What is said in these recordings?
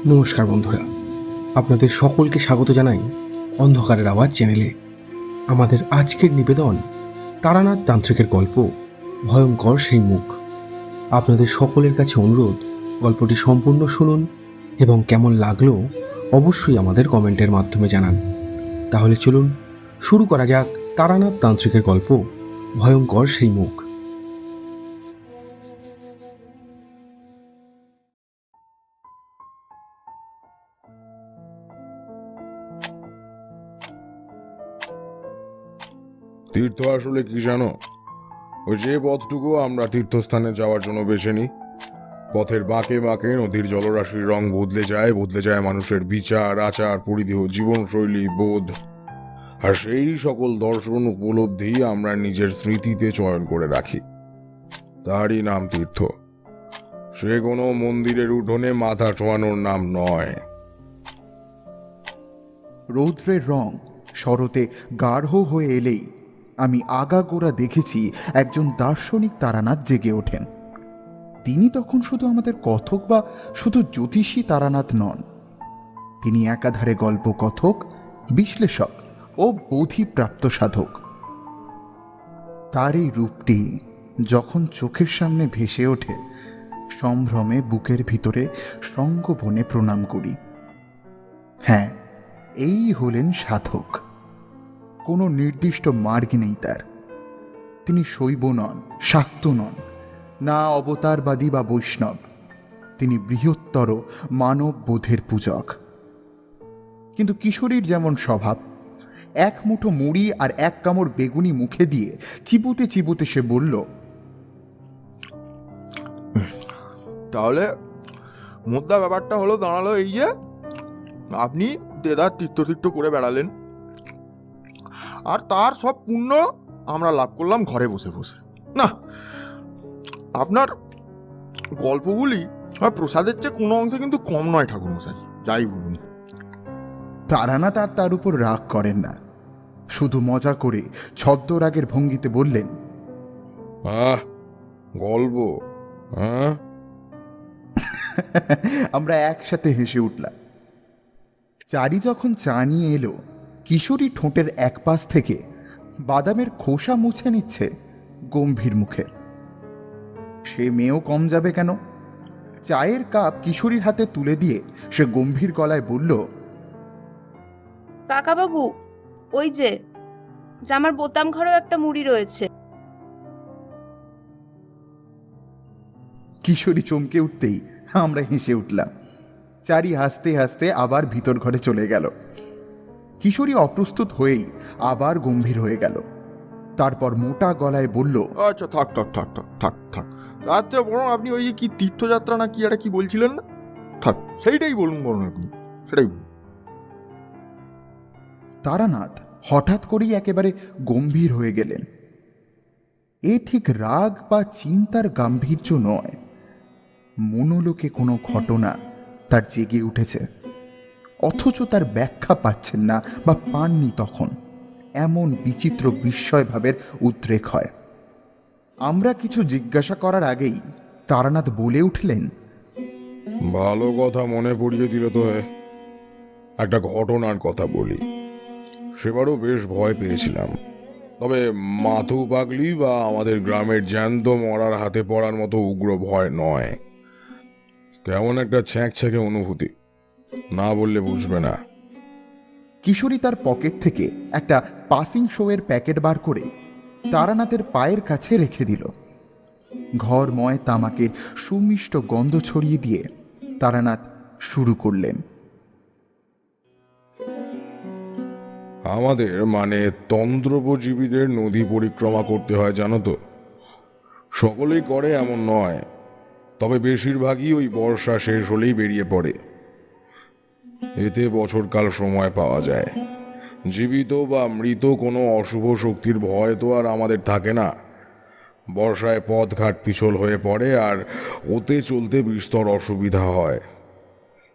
নমস্কার বন্ধুরা, আপনাদের সকলকে স্বাগত জানাই অন্ধকারের আওয়াজ চ্যানেলে। আমাদের আজকের নিবেদন তারানাথ তান্ত্রিকের গল্প ভয়ঙ্কর সেই মুখ। আপনাদের সকলের কাছে অনুরোধ, গল্পটি সম্পূর্ণ শুনুন এবং কেমন লাগলো অবশ্যই আমাদের কমেন্টের মাধ্যমে জানান। তাহলে চলুন শুরু করা যাক তারানাথ তান্ত্রিকের গল্প ভয়ঙ্কর সেই মুখ। তীর্থ আসলে কি জানো? ওই যে পথটুকু আমরা তীর্থস্থানে যাওয়ার জন্য বেছে নিই, পথের বাঁকে বাঁকে নদীর জলরাশির রং বদলে যায় মানুষের বিচার, আচার, পরিধেয়, জীবনশৈলী, বোধ। আর সেই সকল দর্শন উপলব্ধি আমরা নিজের স্মৃতিতে চয়ন করে রাখি। তারই নাম তীর্থ। সে কোনো মন্দিরের উঠোনে মাথা ছোঁয়ানোর নাম নয়। রৌদ্রের রং শরতে গাঢ় হয়ে এলেই আমি আগাগোড়া দেখেছি একজন দার্শনিক তারানাথ জেগে ওঠেন। তিনি তখন শুধু আমাদের কথক বা শুধু জ্যোতিষী তারানাথ নন, তিনি একাধারে গল্প কথক, বিশ্লেষক ও বোধিপ্রাপ্ত সাধক। তার এই রূপটি যখন চোখের সামনে ভেসে ওঠে, সম্ভ্রমে বুকের ভিতরে সঙ্গবনে প্রণাম করি। হ্যাঁ, এই হলেন সাধক। কোনো নির্দিষ্ট মার্গ নেই তার। তিনি শৈব নন, শাক্ত নন, না অবতারবাদী বা বৈষ্ণব। তিনি বৃহত্তর মানব বোধের পূজক। কিন্তু কিশোরীর যেমন স্বভাব, এক মুঠো মুড়ি আর এক কামড় বেগুনি মুখে দিয়ে চিবুতে চিবুতে সে বলল, তাহলে মোদ্দা ব্যাপারটা দাঁড়ালো এই যে আপনি দেদার তীর্থ করে বেড়ালেন, আর তার সব পুণ্য আমরা লাভ করলাম ঘরে বসে বসে। না, আপনার গল্পগুলি আর প্রসাদের চেয়ে কোনো অংশে কিন্তু কম নয় ঠাকুরমশাই, যাই বলুন। তারানাথ আর তার উপর রাগ করেন না, শুধু মজা করে ছদ্মরাগের ভঙ্গিতে বললেন, গল্প? আমরা একসাথে হেসে উঠলাম। চারি যখন চা নিয়ে এলো, কিশোরী ঠোঁটের এক পাশ থেকে বাদামের খোসা মুছে নিচ্ছে গম্ভীর মুখে। সে মেয়েও কম যাবে কেন? চায়ের কাপ কিশোরীর হাতে তুলে দিয়ে সে গম্ভীর গলায় বলল, কাকাবাবু, ওই যে জামার বোতাম ঘরেও একটা মুড়ি রয়েছে। কিশোরী চমকে উঠতেই আমরা হেসে উঠলাম। চারি হাসতে হাসতে আবার ভিতর ঘরে চলে গেল। কিশোরী অপ্রস্তুত হয়েই আবার গম্ভীর হয়ে গেল। তারপর মোটা গলায় বলল, আচ্ছা, থাক থাক থাক থাক থাক থাক তার চেয়ে বরং আপনি ওই যে কি তীর্থযাত্রা না কি একটা কি বলছিলেন না, থাক সেইটাই বলুন বরং, আপনি সেটাই বলুন। তারানাথ হঠাৎ করেই একেবারে গম্ভীর হয়ে গেলেন। এ ঠিক রাগ বা চিন্তার গাম্ভীর্য নয়, মনোলোকে কোনো ঘটনা তার জেগে উঠেছে, অথচ তার ব্যাখ্যা পাচ্ছেন না বা পাননি। তখন এমন বিচিত্র বিস্ময় ভাবের উদ্রেক হয়। আমরা কিছু জিজ্ঞাসা করার আগেই তারানাথ বলে উঠলেন, ভালো কথা মনে পড়িয়ে দিল তো। একটা ঘটনার কথা বলি। সেবারও বেশ ভয় পেয়েছিলাম, তবে মাথু পাগলি বা আমাদের গ্রামের জ্যান্ত মরার হাতে পড়ার মতো উগ্র ভয় নয়। কেমন একটা ছ্যাঁকছ্যাঁকে অনুভূতি, না বললে বুঝবে না। কিশোরী তার পকেট থেকে একটা পাসিং শোয়ের প্যাকেট বার করে তারানাথের পায়ের কাছে রেখে দিল। ঘরময় তামাকের সুমিষ্ট গন্ধ ছড়িয়ে দিয়ে তারানাথ শুরু করলেন, আমাদের মানে তন্দ্রোপজীবীদের নদী পরিক্রমা করতে হয় জানো তো। সকলেই করে এমন নয়, তবে বেশিরভাগই ওই বর্ষা শেষ হলেই বেরিয়ে পড়ে। এতে বছরকাল সময় পাওয়া যায়। জীবিত বা মৃত কোনো অশুভ শক্তির ভয় তো আর আমাদের থাকে না। বর্ষায় পথঘাট পিছল হয়ে পড়ে আর ওতে চলতে বিস্তর অসুবিধা হয়।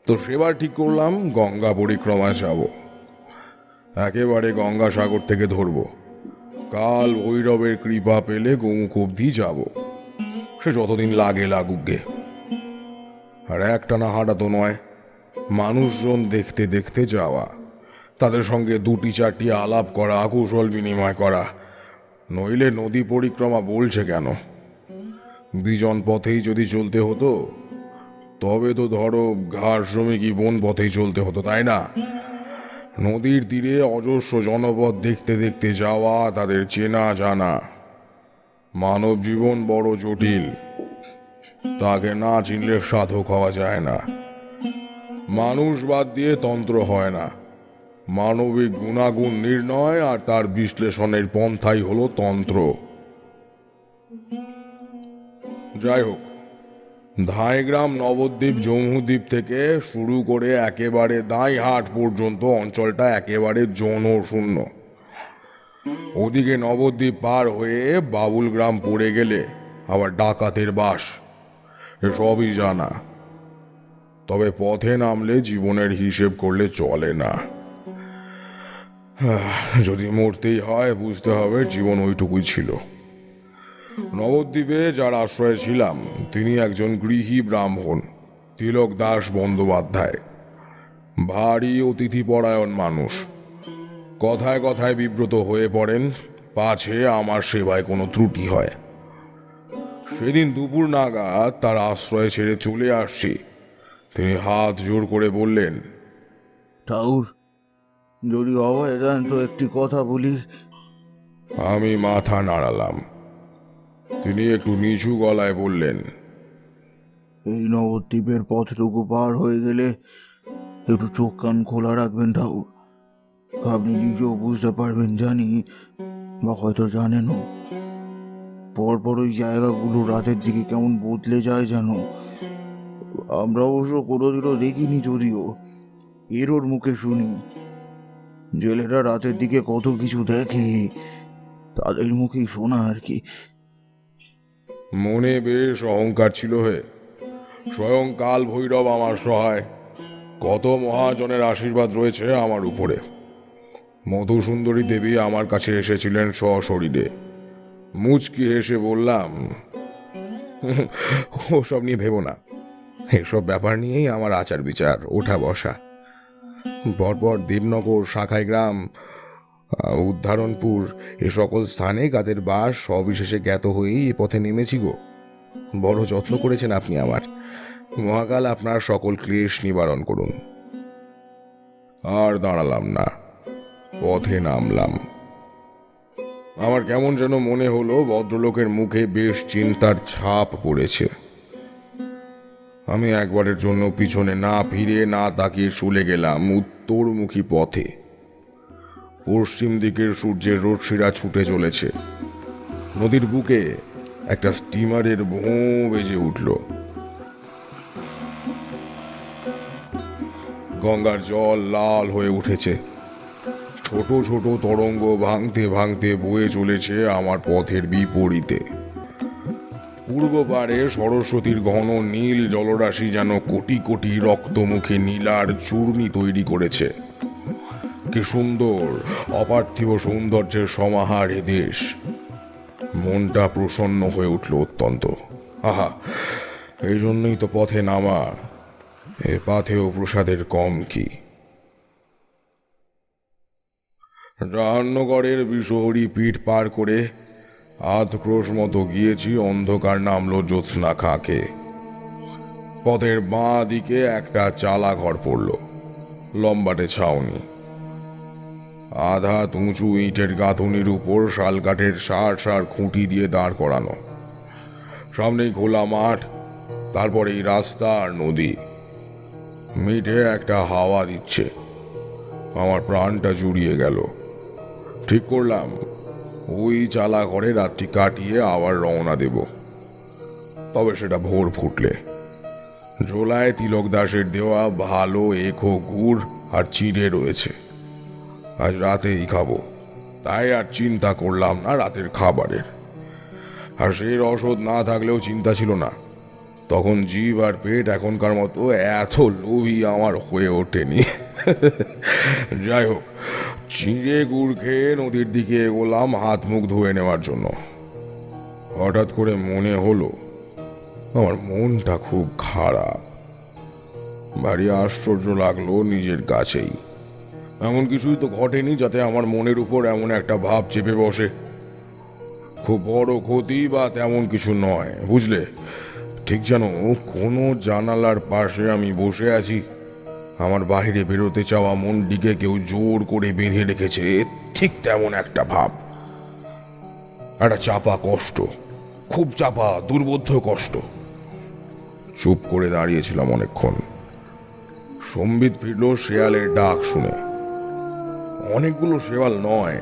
তো সেবার ঠিক করলাম গঙ্গা পরিক্রমায় যাব। একেবারে গঙ্গাসাগর থেকে ধরব। কাল ভৈরবের কৃপা পেলে গোমুখ অবধি যাব। সে যতদিন লাগে লাগুক গে। আর একটানা হাঁটা তো নয়, মানুষজন দেখতে দেখতে যাওয়া, তাদের সঙ্গে দুটি চারটি আলাপ করা, কুশল বিনিময় করা। নইলে নদী পরিক্রমা বলছে কেন? বিজন পথেই যদি চলতে হতো তবে তো ধরো ঘাস শ্রমিকই বন পথেই চলতে হতো, তাই না? নদীর তীরে অজস্র জনপদ দেখতে দেখতে যাওয়া, তাদের চেনা জানা। মানব জীবন বড় জটিল, তাকে না চিনলে সাধক হওয়া যায় না। মানুষ বাদ দিয়ে তন্ত্র হয় না। মানবিক গুণাগুণ নির্ণয় আর তার বিশ্লেষণের পন্থাই হলো তন্ত্র। যাই হোক, ধাইগ্রাম, নবদ্বীপ, জম্মুদ্বীপ থেকে শুরু করে একেবারে দাইহাট পর্যন্ত অঞ্চলটা একেবারে জনশূন্য। ওদিকে নবদ্বীপ পার হয়ে বাবুল গ্রাম পড়ে গেলে আবার ডাকাতের বাস, এসবই জানা। তবে পথে নামলে জীবনের হিসেব করলে চলে না। যদি মরতেই হয় বুঝতে হবে জীবন ওইটুকুই ছিল। নবদ্বীপে যার আশ্রয়ে ছিলাম তিনি একজন গৃহী ব্রাহ্মণ, তিলক দাস বন্দ্যোপাধ্যায়। ভারী অতিথিপরায়ণ মানুষ। কথায় কথায় বিব্রত হয়ে পড়েন পাছে আমার সেবায় কোনো ত্রুটি হয়। সেদিন দুপুর নাগাদ তার আশ্রয় ছেড়ে চলে আসছি। তিনি হাত জোর করে বললেন, ঠাকুর, যদি অভয় দেন তো একটি কথা বলি। আমি মাথা নাড়ালাম। তিনি একটু নিচু গলায় বললেন, এই নবদ্বীপের পথটুকু পার হয়ে গেলে একটু চোখ কান খোলা রাখবেন ঠাকুর। আপনি নিজেও বুঝতে পারবেন জানি, বা হয়তো জানেনও। পরপর ওই জায়গাগুলো রাতের দিকে কেমন বদলে যায় যেন। আমরা অবশ্য কোনোদিনও দেখিনি, যদিও এরোর মুখে শুনি। জেলেরা রাতের দিকে কত কিছু দেখে, তাদের মুখেই শোনা আর কি। মনে বেশ অহংকার ছিল হে। স্বয়ং কাল ভৈরব আমার সহায়। কত মহাজনের আশীর্বাদ রয়েছে আমার উপরে। মধুসুন্দরী দেবী আমার কাছে এসেছিলেন সশরীরে। মুচকি হেসে বললাম, ওসব নিয়ে ভেবো না। এসব ব্যাপার নিয়েই আমার আচার বিচার, ওঠা বসা। পরপর দেবনগর, শাখাইগ্রাম, উদ্ধারণপুর, এ সকল স্থানে গাদের বাস সবিশেষে জ্ঞাত হয়েই এ পথে নেমেছি গো। বড় যত্ন করেছেন আপনি আমার। মহাকাল আপনার সকল ক্লেশ নিবারণ করুন। আর দাঁড়ালাম না, পথে নামলাম। আমার কেমন যেন মনে হলো ভদ্রলোকের মুখে বেশ চিন্তার ছাপ পড়েছে। আমি একবারের জন্য পিছনে না ফিরে না তাকিয়ে চলে গেলাম উত্তরমুখী পথে। পশ্চিম দিকের সূর্যের রশ্মিরা ছুটে চলেছে। নদীর বুকে একটা স্টিমারের ভোঁ বেজে উঠল। গঙ্গার জল লাল হয়ে উঠেছে। ছোট ছোট তরঙ্গ ভাঙতে ভাঙতে বয়ে চলেছে আমার পথের বিপরীতে। পূর্ব পারে সরস্বতীর ঘন নীল জলরাশি যেন কোটি কোটি রক্তমুখী নীলার চূর্ণি তৈরি করেছে। কি সুন্দর, অপার্থিব সৌন্দর্যের সমাহার এ দেশ। মনটা প্রসন্ন হয়ে উঠল অত্যন্ত। আহা, এই জন্যই তো পথে নামা। এ পাথেও প্রসাদের কম কি। জাহান্নগরের বিষহরী পিঠ পার করে আধ ক্রোশ মতো গিয়েছি, অন্ধকার নামলো জ্যোৎস্না খাঁকে। পথের বাঁ দিকে একটা চালা ঘর পড়ল, লম্বাটে ছাউনি। আধা উঁচু ইটের গাঁথুনির উপর শালকাঠের সার সার খুঁটি দিয়ে দাঁড় করানো। সামনেই খোলা মাঠ, তারপরেই রাস্তা আর নদী। মিঠে একটা হাওয়া দিচ্ছে। আমার প্রাণটা জুড়িয়ে গেল। ঠিক করলাম ওই চালা ঘরে রাতটি কাটিয়ে আবার রওনা দেব। তবে সেটা ভোর ফুটলে। ঝোলায় তিলক দাসের দেওয়া ভালো এখো গুড় আর চিড়ে রয়েছে। আজ রাতেই খাবো, তাই আর চিন্তা করলাম না রাতের খাবারের। আর সেই রসদ না থাকলেও চিন্তা ছিল না। তখন জিভ আর পেট এখনকার মতো এত লোভী আমার হয়ে ওঠেনি। যাই হোক, চিঁড়ে গুড় খেয়ে নদীর দিকে এগোলাম হাত মুখ ধুয়ে নেওয়ার জন্য। হঠাৎ করে মনে হলো আমার মনটা খুব খারাপ। ভারী আশ্চর্য লাগলো নিজের কাছেই। এমন কিছুই তো ঘটেনি যাতে আমার মনের উপর এমন একটা ভাব চেপে বসে। খুব বড় ক্ষতি বা তেমন কিছু নয়, বুঝলে। ঠিক যেন কোনো জানালার পাশে আমি বসে আছি, আমার বাইরে বেরোতে চাওয়া মনটিকে কেউ জোর করে বেঁধে রেখেছে, ঠিক তেমন একটা ভাব। একটা চাপা কষ্ট, খুব চাপা দুর্বোধ্য কষ্ট। চুপ করে দাঁড়িয়েছিলাম অনেকক্ষণ। সম্বিত ফিরল শেয়ালের ডাক শুনে। অনেকগুলো শেয়াল নয়,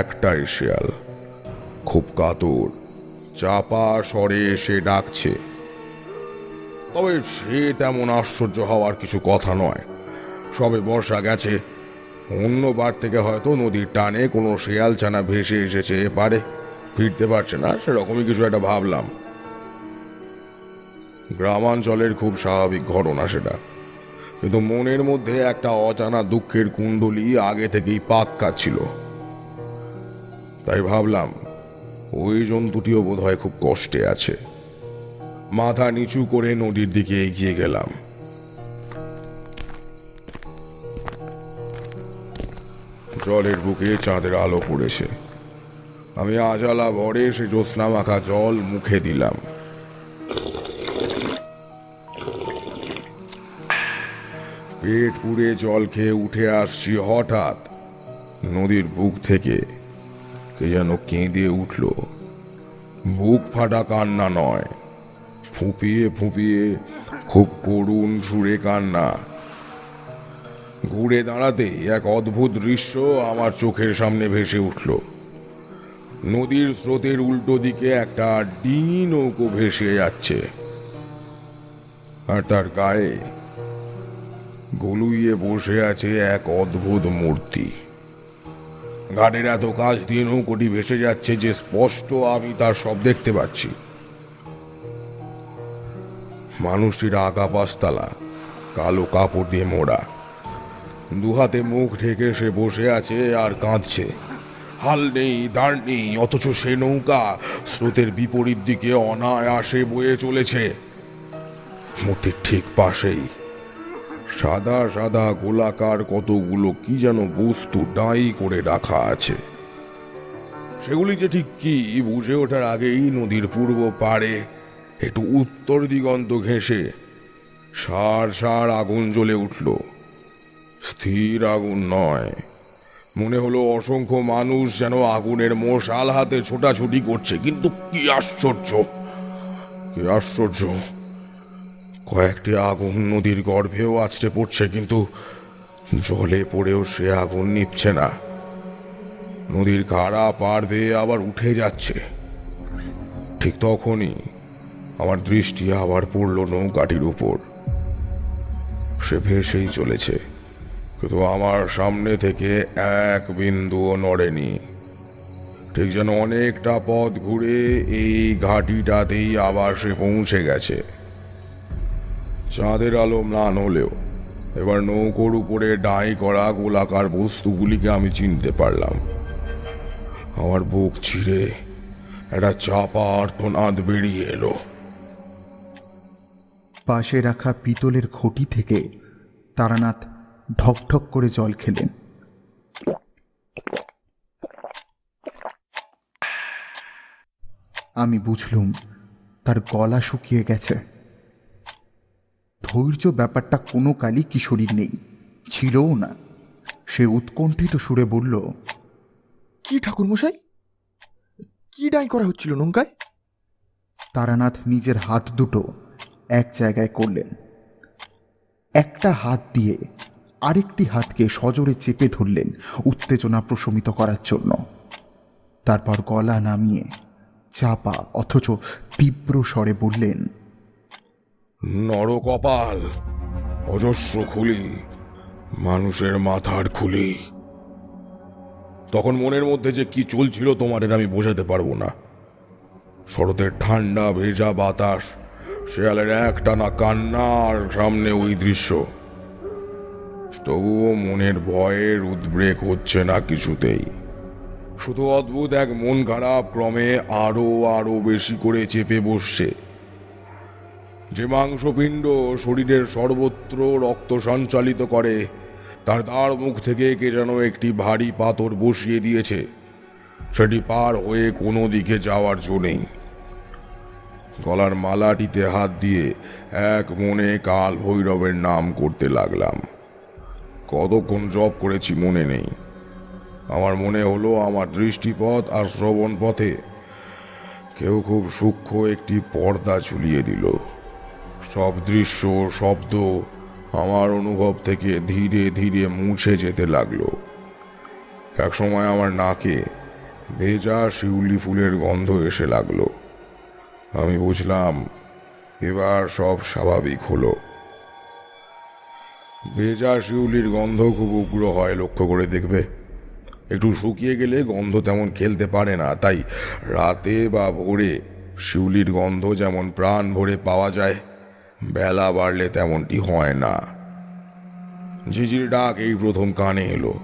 একটাই শেয়াল, খুব কাতর, চাপা স্বরে এসে ডাকছে। তবে সে তেমন আশ্চর্য হওয়ার কিছু কথা নয়। সবে বর্ষা গেছে, অন্য বার থেকে হয়তো নদীর টানে কোনো শেয়াল ছানা ভেসে এসেছে পারে, ফিরতে পারছে না, সেরকমই কিছু একটা ভাবলাম। গ্রামাঞ্চলের খুব স্বাভাবিক ঘটনা সেটা, কিন্তু মনের মধ্যে একটা অজানা দুঃখের কুণ্ডলী আগে থেকেই পাক কাটছিল। তাই ভাবলাম ওই জন্তুটিও বোধহয় খুব কষ্টে আছে। মাথা নিচু করে নদীর দিকে এগিয়ে গেলাম। জলের বুকে চাঁদের আলো পড়েছে। আমি আজালা ভরে সে জ্যোৎস্না মাখা জল মুখে দিলাম। পেট পুড়ে জল খেয়ে উঠে আসছি, হঠাৎ নদীর বুক থেকে কে যেন কেঁদে উঠল। বুক ফাটা কান্না নয়, ফুঁপিয়ে ফুঁপিয়ে খুব করুণ সুরে কান্না। ঘুরে দাঁড়াতেই এক অদ্ভুত দৃশ্য আমার চোখের সামনে ভেসে উঠল। নদীর স্রোতের উল্টো দিকে একটা ডিঙি নৌকো ভেসে যাচ্ছে, আর তার গায়ে গলুইয়ে বসে আছে এক অদ্ভুত মূর্তি। ঘাটের এত কাছ দিয়ে নৌকোটি ভেসে যাচ্ছে যে স্পষ্ট আমি তার সব দেখতে পাচ্ছি। মানুষটির আগা পাঁচতলা, কালো কাপড় দিয়ে মোড়া, দুহাতে মুখ ঢেকে সে বসে আছে আর কাঁদছে। হাল নেই, দাঁড় নেই, অথচ সে নৌকা স্রোতের বিপরীত দিকে অনায়াসে বয়ে চলেছে। মূর্তির ঠিক পাশেই সাদা সাদা গোলাকার কতগুলো কি যেন বস্তু ডাই করে রাখা আছে। সেগুলি যে ঠিক কি বুঝে ওঠার আগেই নদীর পূর্ব পাড়ে একটু উত্তর দিগন্ত ঘেঁষে সার সার আগুন জ্বলে উঠল। স্থির আগুন নয়, মনে হলো অসংখ্য মানুষ যেন আগুনের মশাল হাতে ছোটাছুটি করছে। কিন্তু কি আশ্চর্য, কি আশ্চর্য! কয়েকটি আগুন নদীর গর্ভেও আছড়ে পড়ছে, কিন্তু জলে পড়েও সে আগুন নিভছে না। নদীর খাড়া পাড় বেয়ে আবার উঠে যাচ্ছে। ঠিক তখনই আমার দৃষ্টি আবার পড়ল নৌকাটির উপর। সে ভেসেই চলেছে, কিন্তু আমার সামনে থেকে এক বিন্দুও নড়েনি। ঠিক যেন অনেকটা পথ ঘুরে এই ঘাটিটাতেই আবার সে পৌঁছে গেছে। চাঁদের আলো ম্লান হলেও এবার নৌকোর উপরে ডাই করা গোলাকার বস্তুগুলিকে আমি চিনতে পারলাম। আমার বুক ছিঁড়ে একটা চাপা আর্তনাদ বেরিয়ে এলো। পাশে রাখা পিতলের ঘটি থেকে তারানাথ ঢকঢক করে জল খেলেন। আমি বুঝলুম তার গলা শুকিয়ে গেছে। ধৈর্য ব্যাপারটা কোনো কালই কিশোরীর নেই, ছিলও না। সে উৎকণ্ঠিত সুরে বলল, কি ঠাকুরমশাই, কি ডাই করা হচ্ছিল নৌকায়? তারানাথ নিজের হাত দুটো এক জায়গায় করলেন। একটা হাত দিয়ে আরেকটি হাতকে সজোরে চেপে ধরলেন উত্তেজনা প্রশমিত করার জন্য। তারপর গলা নামিয়ে চাপা অথচ তীব্র স্বরে বললেন, নরকপাল, অজস্র খুলি, মানুষের মাথার খুলি। তখন মনের মধ্যে যে কি চলছিল তোমাদের আমি বোঝাতে পারবো না। শরতের ঠান্ডা ভেজা বাতাস, শেয়ালের একটানা কান্না, আর সামনে ওই দৃশ্য। তবুও মনের ভয়ের উদ্রেক হচ্ছে না কিছুতেই। শুধু অদ্ভুত এক মন খারাপ ক্রমে আরো আরো বেশি করে চেপে বসছে। যে মাংসপিণ্ড শরীরের সর্বত্র রক্ত সঞ্চালিত করে, তার দাঁড় মুখ থেকে কে যেন একটি ভারী পাথর বসিয়ে দিয়েছে। সেটি পার হয়ে কোনো দিকে যাওয়ার জো নেই। গলার মালাটিতে হাত দিয়ে এক মনে কাল ভৈরবের নাম করতে লাগলাম। কতক্ষণ জপ করেছি মনে নেই। আমার মনে হলো আমার দৃষ্টিপথ আর শ্রবণ পথে কেউ খুব সূক্ষ্ম একটি পর্দা ঝুলিয়ে দিল। সব দৃশ্য, শব্দ আমার অনুভব থেকে ধীরে ধীরে মুছে যেতে লাগলো। একসময় আমার নাকে ভেজা শিউলি ফুলের গন্ধ এসে লাগলো। আমি বুঝলাম এবার সব স্বাভাবিক হলো। ভেজা শিউলির গন্ধ খুব উগ্র হয়, লক্ষ্য করে দেখবে। একটু শুকিয়ে গেলে গন্ধ তেমন খেলতে পারে না, তাই রাতে বা ভোরে শিউলির গন্ধ যেমন প্রাণ ভরে পাওয়া যায়, বেলা বাড়লে তেমনটি হয় না। ঝিঝির ডাক এই প্রথম কানে এলো।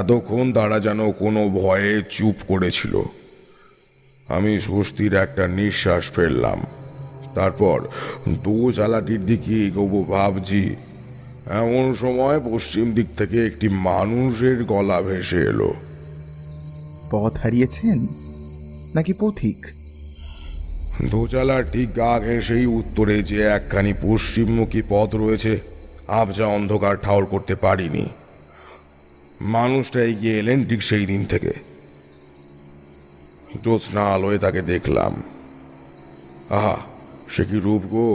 এতক্ষণ তারা যেন কোনো ভয়ে চুপ করেছিল। আমি স্বস্তির একটা নিঃশ্বাস ফেললাম। তারপর দোচালাটির দিকে এগোবো ভাবছি, এমন সময় পশ্চিম দিক থেকে একটি মানুষের গলা ভেসে এলো। পথ হারিয়েছেন নাকি পথিক? দোচালার ঠিক গা ঘেঁষেই উত্তরে যে একখানি পশ্চিমমুখী পথ রয়েছে, আবজা অন্ধকার ঠাউর করতে পারিনি। মানুষটা এগিয়ে এলেন ঠিক সেই দিন থেকে। জ্যোৎস্না আলোয় তাকে দেখলাম। আহা, সে কি রূপ গো!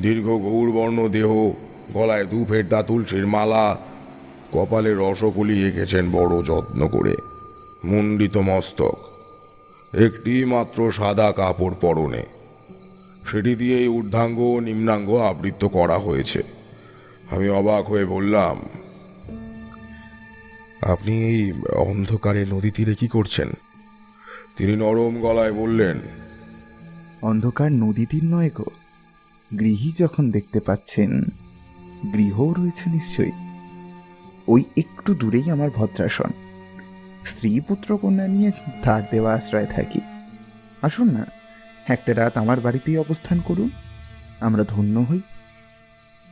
দীর্ঘ গৌরবর্ণ দেহ, গলায় দুফেরদা তুলসীর মালা, কপালে রসকলি এঁকেছেন বড় যত্ন করে, মুন্ডিত মস্তক, একটি মাত্র সাদা কাপড় পরনে। সেটি দিয়ে ঊর্ধ্বাঙ্গ ও নিম্নাঙ্গ আবৃত করা হয়েছে। আমি অবাক হয়ে বললাম, আপনি এই অন্ধকারে নদী তীরে কি করছেন? তিনি নরম গলায় বললেন, অন্ধকার নদী তীর নয় গো, গৃহী যখন দেখতে পাচ্ছেন, গৃহও রয়েছে নিশ্চয়ই। ওই একটু দূরেই আমার ভদ্রাসন। স্ত্রী পুত্র কন্যা নিয়ে তার দেওয়া আশ্রয় থাকি। আসুন না, একটা রাত আমার বাড়িতেই অবস্থান করুন, আমরা ধন্য হই।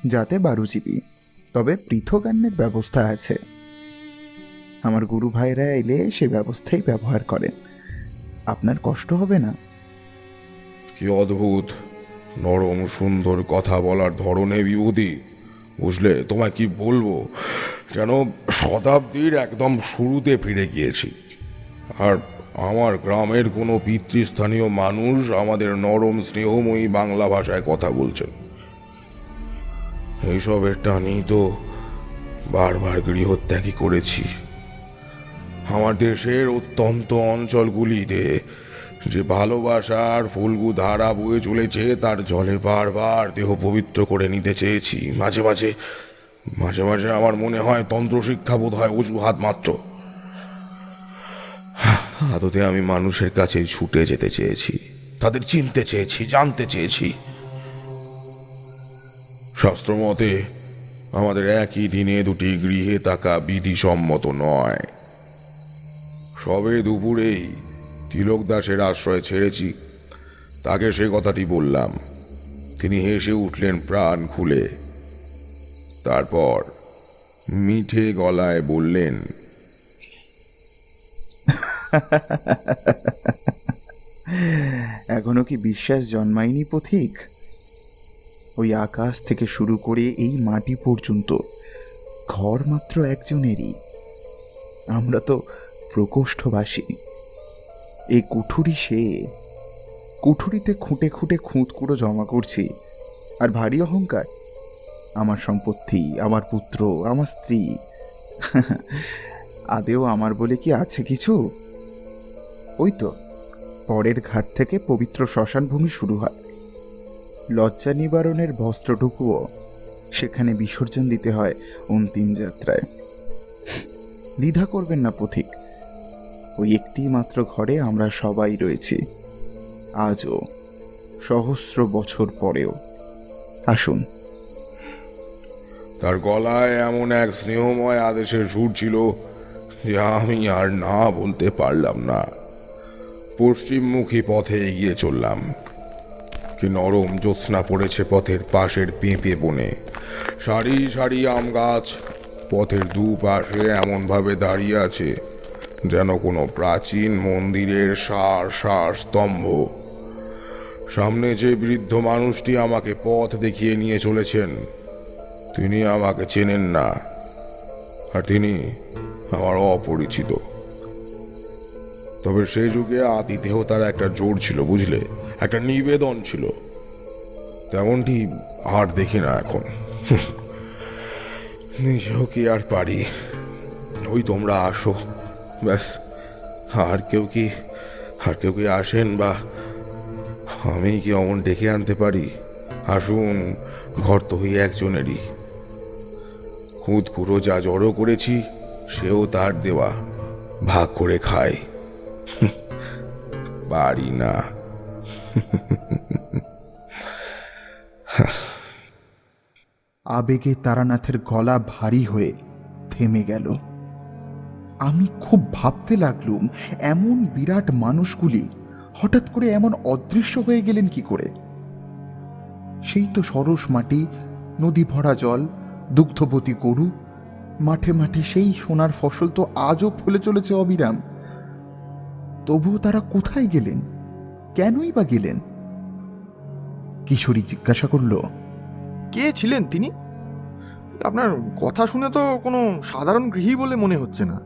যাতে বারুজীবী, তবে পৃথগান্নের ব্যবস্থা আছে। আমার গুরু ভাইরা এলে সে ব্যবস্থাই ব্যবহার করেন, আপনার কষ্ট হবে না। কি অদ্ভুত নরম সুন্দর কথা বলার ধরনে বিভূতি! বুঝলে, তোমায় কি বলবো, যেন শতাব্দীর একদম শুরুতে ফিরে গিয়েছি। আর আমার গ্রামের কোনো পিতৃস্থানীয় মানুষ আমাদের নরম স্নেহময়ী বাংলা ভাষায় কথা বলছেন। এইসবের টানেই তো বারবার গৃহত্যাগী করেছি। আমার দেশের অত্যন্ত অঞ্চলগুলিতে যে ভালোবাসার ফুলগু ধারা বয়ে চলেছে, তার জলে বারবার দেহ পবিত্র করে নিতে চেয়েছি। মাঝে মাঝে মাঝে মাঝে আমার মনে হয় তন্ত্রশিক্ষা বোধ হয় অজুহাত মাত্র। আদতে আমি মানুষের কাছে ছুটে যেতে চেয়েছি, তাদের চিনতে চেয়েছি, জানতে চেয়েছি। শাস্ত্রমতে আমাদের একই দিনে দুটি গৃহে থাকা বিধিসম্মত নয়। সবে দুপুরেই তিলক দাসের আশ্রয় ছেড়েছি, তাকে সে কথাটি বললাম। তিনি হেসে উঠলেন প্রাণ খুলে। তারপর মিঠে গলায় বললেন, এখনো কি বিশ্বাস জন্মায়নি পথিক? ওই আকাশ থেকে শুরু করে এই মাটি পর্যন্ত ঘর মাত্র একজনেরই। আমরা তো প্রকোষ্ঠবাসী। এই কুঠুরি সে, কুঠুরিতে খুঁটে খুঁটে খুঁতকুড়ো জমা করছি, আর ভারী অহংকার। আমার সম্পত্তি, আমার পুত্র, আমার স্ত্রী। আদেও আমার বলে কি আছে কিছু? ওই তো পরের ঘাট থেকে পবিত্র শ্মশান ভূমি শুরু হয়। লজ্জা নিবারণের বস্ত্রটুকুও সেখানে বিসর্জন দিতে হয় অন্তিম যাত্রায়। দ্বিধা করবেন না পথিক, ওই একটি মাত্র ঘরে আমরা সবাই রয়েছি, আজও, সহস্র বছর পরেও। আসুন। তার গলায় এমন এক স্নেহময় আদেশের সুর ছিল যে আমি আর না বলতে পারলাম না। পশ্চিমমুখী পথে এগিয়ে চললাম। কি নরম জ্যোৎস্না পড়েছে পথের পাশের পেঁপে বনে। সারি সারি আম গাছ পথের দুপাশে এমনভাবে দাঁড়িয়ে আছে যেন কোনো প্রাচীন মন্দিরের সার সার স্তম্ভ। সামনে যে বৃদ্ধ মানুষটি আমাকে পথ দেখিয়ে নিয়ে চলেছেন, তিনি আমাকে চেনেন না, আর তিনি আমার অপরিচিত। তবে সে যুগে আতিথেয়তার একটা জোর ছিল, বুঝলে, একটা নিবেদন ছিল। তেমনটি আর দেখি না এখন। নিজেও কি আর পারি? ওই তোমরা আসো, ব্যাস। আর কেউ কি আসেন, বা আমি কি অমন ডেকে আনতে পারি? আসুন, ঘর তো হই একজনেরই। খুদ খুঁড়ো যা জড়ো করেছি সেও তার দেওয়া, ভাগ করে খাই। পারি না। আবেগে তারানাথের গলা ভারী হয়ে থেমে গেল। আমি খুব ভাবতে লাগলুম, এমন বিরাট মানুষগুলি হঠাৎ করে এমন অদৃশ্য হয়ে গেলেন কি করে? সেই তো সরস মাটি, নদী ভরা জল, দুগ্ধবতী গরু, মাঠে মাঠে সেই সোনার ফসল তো আজও ফলে চলেছে অবিরাম। তবুও তারা কোথায় গেলেন? কেনই বা গেলেন? কিশোরী জিজ্ঞাসা করল, কে ছিলেন তিনি? আপনার কথা শুনে তো কোনো সাধারণ গৃহী বলে মনে হচ্ছে না।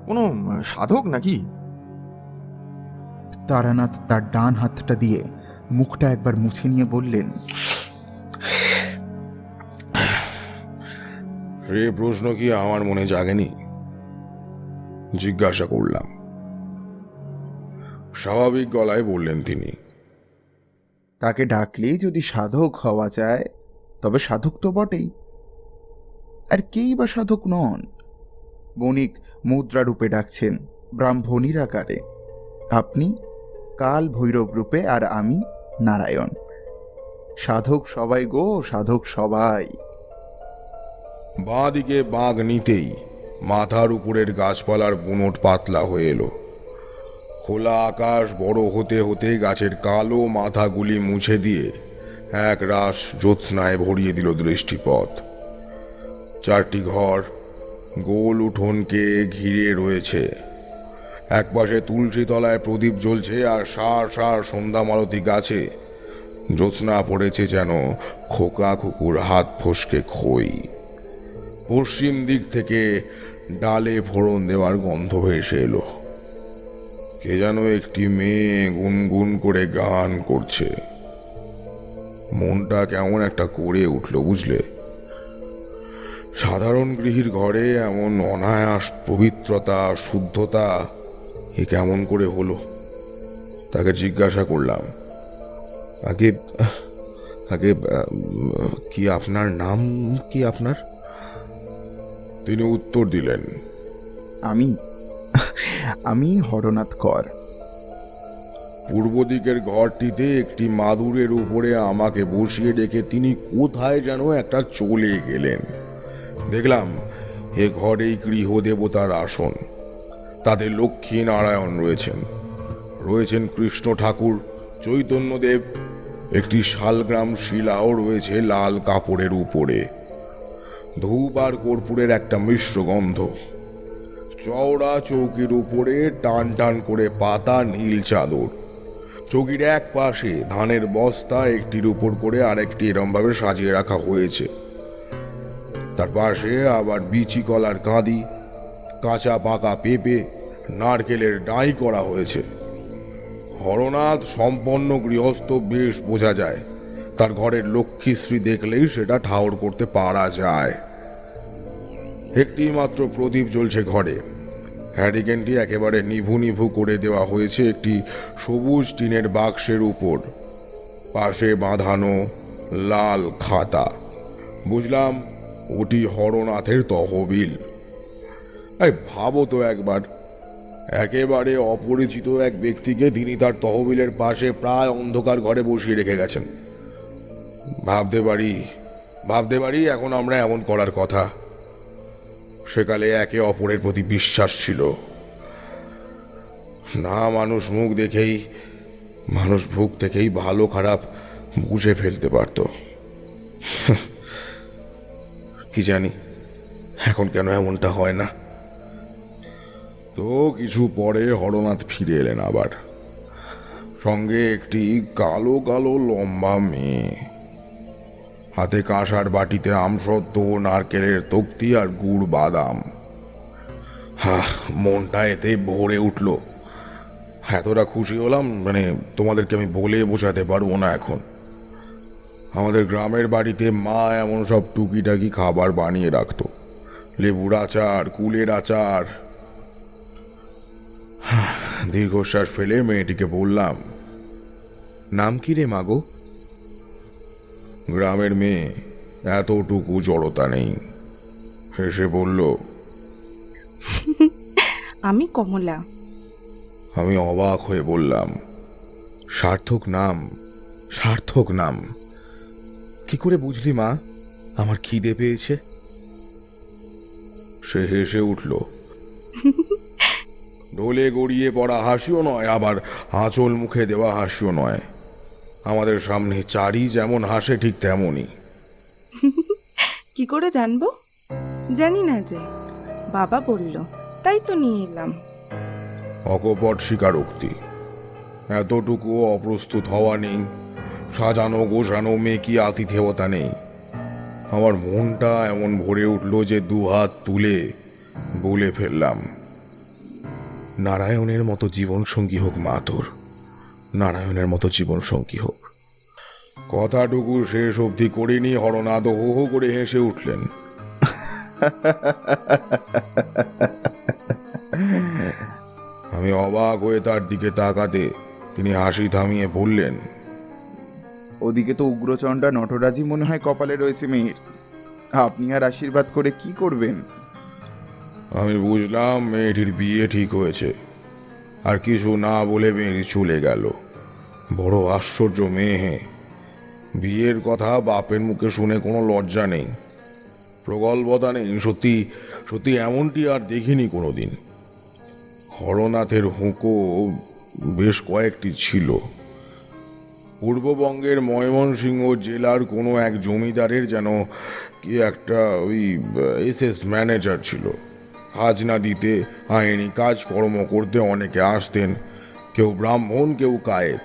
কোনো সাধক নাকি? তারানাথ তার ডান হাতটা দিয়ে মুখটা একবার মুছে নিয়ে বললেন, সে প্রশ্ন কি আমার মনে জাগেনি? জিজ্ঞাসা করলাম। স্বাভাবিক গলায় বললেন তিনি, তাকে ডাকলেই যদি সাধক হওয়া যায় তবে সাধক তো বটেই। আর কেই বা সাধক নন? বণিক মুদ্রা রূপে ডাকছেন, ব্রাহ্মণীর আকারে। আপনি কাল ভৈরব রূপে, আর আমি নারায়ণ। সাধক সবাই গো, সাধক সবাই। বাঁ দিকে বাঘ নিতেই মাথার উপরের গাছপালার বুনোট পাতলা হয়ে এলো। খোলা আকাশ বড় হতে হতে গাছের কালো মাথাগুলি মুছে দিয়ে এক রাস জ্যোৎস্নায় ভরিয়ে দিল দৃষ্টিপথ। চারটি ঘর গোল উঠোনকে ঘিরে রয়েছে। একপাশে তুলসী তলায় প্রদীপ জ্বলছে, আর সার সার সন্ধ্যা মালতী গাছে জ্যোৎস্না পড়েছে যেন খোকা কুকুর হাত ফসকে খই। পশ্চিম দিক থেকে ডালে ফোড়ন দেওয়ার গন্ধ ভেসে এলো। কে যেন একটি মেয়ে গুনগুন করে গান করছে। মনটা কেমন একটা করে উঠল, বুঝলে। সাধারণ গৃহীর ঘরে এমন অনায়াস পবিত্রতা, শুদ্ধতা এ কেমন করে হলো? তাকে জিজ্ঞাসা করলাম, আগে আগে কি আপনার নাম কি আপনার? তিনি উত্তর দিলেন, আমি হরনাথ কর। পূর্ব দিকের ঘরটিতে একটি মাদুরের উপরে আমাকে বসিয়ে রেখে তিনি কোথায় যেন একটা চলে গেলেন। দেখলাম এ ঘরেই গৃহদেবতার আসন। তাদের লক্ষ্মী নারায়ণ রয়েছেন কৃষ্ণ ঠাকুর, চৈতন্যদেব, একটি শালগ্রাম শিলাও রয়েছে লাল কাপড়ের উপরে। ধূপ আর কর্পূরের একটা মিশ্র গন্ধ। চওড়া চৌকির উপরে টান টান করে পাতা নীল চাদর। চৌকির এক পাশে ধানের বস্তা একটির উপর করে আরেকটি এরমভাবে সাজিয়ে রাখা হয়েছে। তার পাশে আবার বিচি কলার কাঁদি, কাঁচা পাকা পেঁপে, নারকেলের ডাই করা হয়েছে। হরনাথ সম্পন্ন গৃহস্থ বেশ বোঝা যায়। তার ঘরের লক্ষ্মীশ্রী দেখলেই সেটা ঠাউর করতে পারা যায়। একটি মাত্র প্রদীপ জ্বলছে ঘরে। হ্যারিকেনটি একেবারে নিভু নিভু করে দেওয়া হয়েছে একটি সবুজ টিনের বাক্সের উপর। পাশে বাঁধানো লাল খাতা। বুঝলাম ওটি হরনাথের তহবিল। ভাবো তো একবার, একেবারে অপরিচিত এক ব্যক্তিকে তিনি তার তহবিলের পাশে প্রায় অন্ধকার ঘরে বসিয়ে রেখে গেছেন। ভাবতে পারি এখন আমরা এমন করার কথা। সেকালে একে অপরের প্রতি বিশ্বাস ছিল না। মানুষ মুখ থেকেই ভালো খারাপ বুঝে ফেলতে পারতো। কি জানি এখন কেন এমনটা হয় না। তো কিছু পরে হরনাথ ফিরে এলেন আবার, সঙ্গে একটি কালো কালো লম্বা মেয়ে, হাতে কাঁসার বাটিতে আমসত্ত্ব, নারকেলের তক্তি আর গুড় বাদাম। মনটা এতে ভরে উঠল। এতটা খুশি হলাম মানে তোমাদেরকে আমি বলে বোঝাতে পারবো না এখন। আমাদের গ্রামের বাড়িতে মা এমন সব টুকিটাকি খাবার বানিয়ে রাখতো, লেবুর আচার, কুলের আচার। দীর্ঘশ্বাস ফেলে মেয়েটিকে বললাম, নাম কি রে মাগো? গ্রামের মেয়ে, এতটুকু জড়তা নেই, হেসে বলল, আমি কমলা। আমি অবাক হয়ে বললাম, সার্থক নাম, সার্থক নাম। কি করে বুঝলি মা আমার খিদে পেয়েছে? সে হেসে উঠল। ঢোলে গড়িয়ে পড়া হাসিও নয়, আবার আঁচল মুখে দেওয়া হাসিও নয়। আমাদের সামনে চারি যেমন হাসে ঠিক তেমনই। কি করে জানবো? জানি না যে, বাবা বলল তাই তো নিয়ে এলাম। অকপট স্বীকারোক্তি, এতটুকু অপ্রস্তুত হওয়া নেই, সাজানো গোছানো মেকি আতিথেয়তা নেই। আমার মনটা এমন ভরে উঠল যে দুহাত তুলে বলে ফেললাম, নারায়ণের মতো জীবনসঙ্গী হোক মা তোর, নারায়ণের মতো জীবনসঙ্গী হোক। কথাটুকু শেষ অবধি করিনি, হরনাথ হো হো করে হেসে উঠলেন। আমি অবাক হয়ে তার দিকে তাকাতে তিনি হাসি থামিয়ে বললেন, ওদিকে তো উগ্রচণ্ডা নটরাজি মনে হয় কপালে রয়েছে মেয়ের। আপনি আর আশীর্বাদ করে কি করবেন? আমি বুঝলাম মেয়েটির বিয়ে ঠিক হয়েছে। আর কিছু না বলে মেয়েটি চলে গেল। বড় আশ্চর্য মেয়ে, বিয়ের কথা বাপের মুখে শুনে কোনো লজ্জা নেই, প্রগল্ভতা নেই। সত্যি সত্যি এমনটি আর দেখিনি কোনোদিন। হরনাথের হুঁকো বেশ কয়েকটি ছিল। পূর্ববঙ্গের ময়মনসিংহ জেলার কোনো এক জমিদারের যেন কি একটা ওই এসএস ম্যানেজার ছিল। খাজনা দিতে, আইনি কাজকর্ম করতে অনেকে আসতেন, কেউ ব্রাহ্মণ, কেউ কায়েত,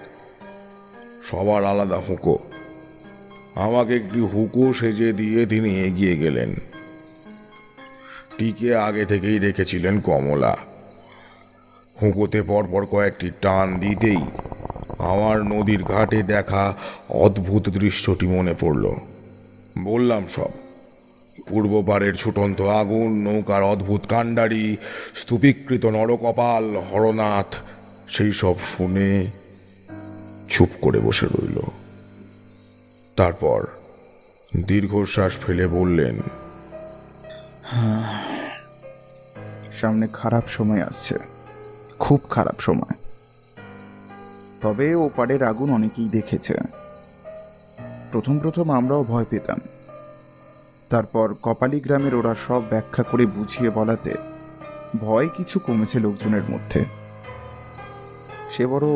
সবার আলাদা হুঁকো। আমাকে একটি হুঁকো সেজে দিয়ে তিনি এগিয়ে গেলেন। টিকে আগে থেকেই রেখেছিলেন কমলা। হুঁকোতে পরপর কয়েকটি টান দিতেই আমার নদীর ঘাটে দেখা অদ্ভুত দৃশ্যটি মনে পড়ল। বললাম সব, পূর্ব পাড়ের ছুটন্ত আগুন, নৌকার অদ্ভুত কাণ্ডারি, স্তূপীকৃত নরকপাল, হরনাথ সেই সব শুনে চুপ করে বসে রইল। তারপর দীর্ঘশ্বাস ফেলে বললেন, সামনে খারাপ সময় আসছে, খুব খারাপ সময়। তবে ওপারের আগুন অনেকেই দেখেছে। প্রথম প্রথম আমরাও ভয় পেতাম। তারপর কপালী গ্রামের ওরা সব ব্যাখ্যা করে বুঝিয়ে বলাতে ভয় কিছু কমেছে লোকজনের মধ্যে। সে বড়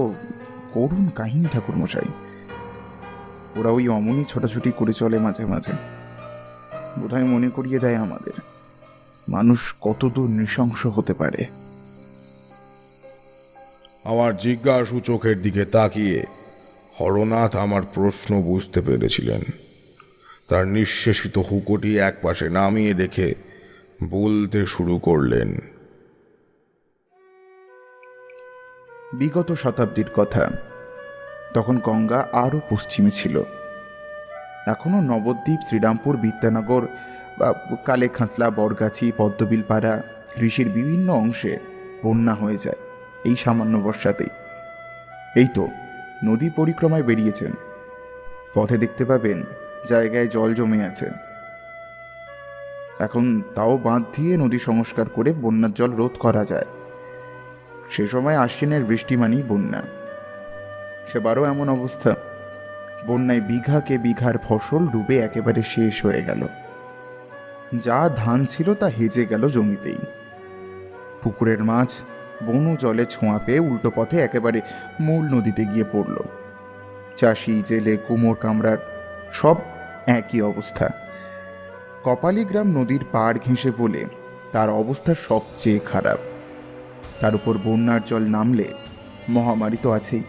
করুণ কাহিনী ঠাকুরমশাই। ওরা ওই অমনি ছোটাছুটি করে চলে মাঝে মাঝে। বোধহয় মনে করিয়ে দেয় আমাদের মানুষ কতদূর নৃশংস হতে পারে। আমার জিজ্ঞাসু চোখের দিকে তাকিয়ে হরনাথ আমার প্রশ্ন বুঝতে পেরেছিলেন। তার নিঃশেষিত হুঁকোটি একপাশে নামিয়ে রেখে বলতে শুরু করলেন, বিগত শতাব্দীর কথা। তখন গঙ্গা আরও পশ্চিমে ছিল। এখনও নবদ্বীপ, শ্রীরামপুর, বিদ্যানগর বা কালেখাঁচলা, বরগাছি, পদ্মবিলপাড়া, ঋষির বিভিন্ন অংশে বন্যা হয়ে যায় এই সামান্য বর্ষাতেই। এই তো নদী পরিক্রমায় বেরিয়েছেন, পথে দেখতে পাবেন জায়গায় জল জমে আছে। এখন তাও বাঁধ দিয়ে নদী সংস্কার করে বন্যার জল রোধ করা যায়। সে সময় আশ্বিনের বৃষ্টি মানেই বন্যা। সেবারও এমন অবস্থা, বন্যায় বিঘাকে বিঘার ফসল ডুবে একেবারে শেষ হয়ে গেল। যা ধান ছিল তা হেজে গেল জমিতেই। পুকুরের মাছ বনু জলে ছোঁয়া পেয়ে উল্টো পথে একেবারে মূল নদীতে গিয়ে পড়ল। চাষি, জেলে, কুমোর কামরার সব একই অবস্থা। কপালী গ্রাম নদীর পাড় ঘেঁষে বলে তার অবস্থা সবচেয়ে খারাপ। তার উপর বন্যার জল নামলে মহামারী তো আছেই।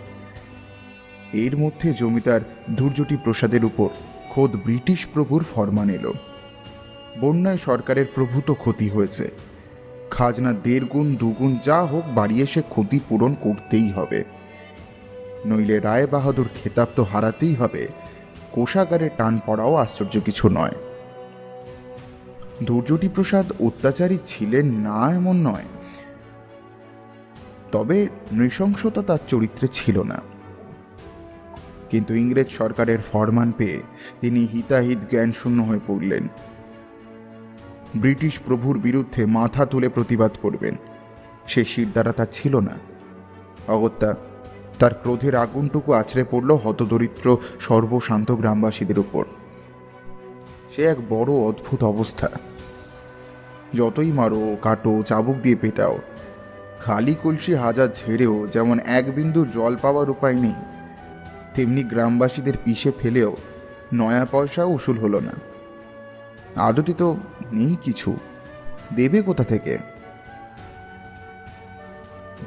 এর মধ্যে জমিদার ধূর্যটি প্রসাদের উপর খোদ ব্রিটিশ প্রভুর ফরমান এলো। বন্যায় সরকারের প্রভূত ক্ষতি হয়েছে, খাজনা 1.5 গুণ 2 গুণ যা হোক বাড়িয়ে সে ক্ষতি পূরণ করতেই হবে, নইলে রায় বাহাদুর খেতাব তো হারাতেই হবে। কোষাগারে টান পড়াও আশ্চর্য কিছু নয়। ধূর্যটি প্রসাদ অত্যাচারী ছিলেন না এমন নয়, তবে নৃশংসতা তার চরিত্রে ছিল না। কিন্তু ইংরেজ সরকারের ফরমান পেয়ে তিনি হিতাহিত জ্ঞান শূন্য হয়ে পড়লেন। ব্রিটিশ প্রভুর বিরুদ্ধে মাথা তুলে প্রতিবাদ করবেন সে শিরদাঁড়া তার ছিল না। অগত্যা তার ক্রোধের আগুনটুকু আছড়ে পড়ল হতদরিদ্র সর্বশান্ত গ্রামবাসীদের উপর। সে এক বড় অদ্ভুত অবস্থা। যতই মারো, কাটো, চাবুক দিয়ে পেটাও, খালি কলসি হাজার ঝেড়েও যেমন এক বিন্দু জল পাওয়ার উপায় নেই, তেমনি গ্রামবাসীদের পিষে ফেলেও নয়া পয়সাও উসুল হলো না। আদতে তো নেই কিছু, দেবে কোথা থেকে?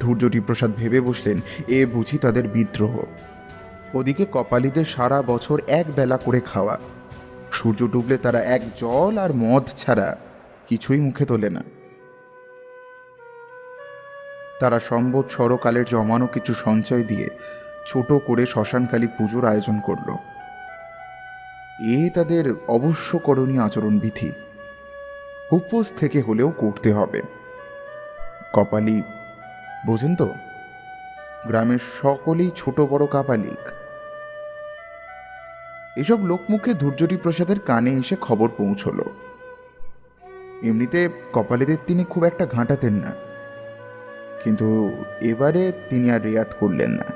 ধূর্যটি প্রসাদ ভেবে বসলেন এ বুঝি তাদের বিদ্রোহ। ওদিকে কপালীদের সারা বছর এক বেলা করে খাওয়া, সূর্য ডুবলে তারা এক জল আর মদ ছাড়া কিছুই মুখে তোলে না। তারা সম্বৎসরকালের জমানো কিছু সঞ্চয় দিয়ে ছোট করে শ্মশানকালী পুজোর আয়োজন করল। এ তাদের অবশ্য করণীয় আচরণবিধি, উপোস থেকে হলেও করতে হবে। কপালী বোঝেন তো, গ্রামের সকলেই ছোট বড় কাপালিক। এসব লোকমুখে ধূর্যটি প্রসাদের কানে এসে খবর পৌঁছল। এমনিতে কপালীদের তিনি খুব একটা ঘাঁটাতেন না, কিন্তু এবারে তিনি আর রেয়াত করলেন না।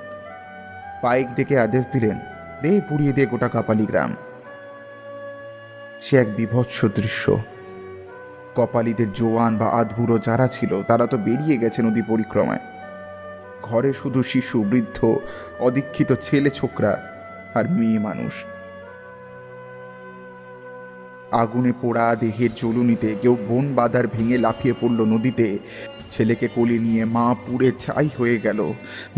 পাইক ডেকে আদেশ দিলেন, দে পুড়িয়ে দে গোটা কাপালী গ্রাম। সে এক বিভৎস দৃশ্য। কপালীদের জোয়ান বা আধবুড়ো যারা ছিল তারা তো বেরিয়ে গেছে নদী পরিক্রমায়। ঘরে শুধু শিশু, বৃদ্ধ, অদীক্ষিত ছেলে ছোকরা আর মেয়ে মানুষ। আগুনে পোড়া দেহের জ্বলুনিতে কেউ বন বাঁধার ভেঙে লাফিয়ে পড়ল নদীতে। ছেলেকে কোলে নিয়ে মা পুড়ে ছাই হয়ে গেল।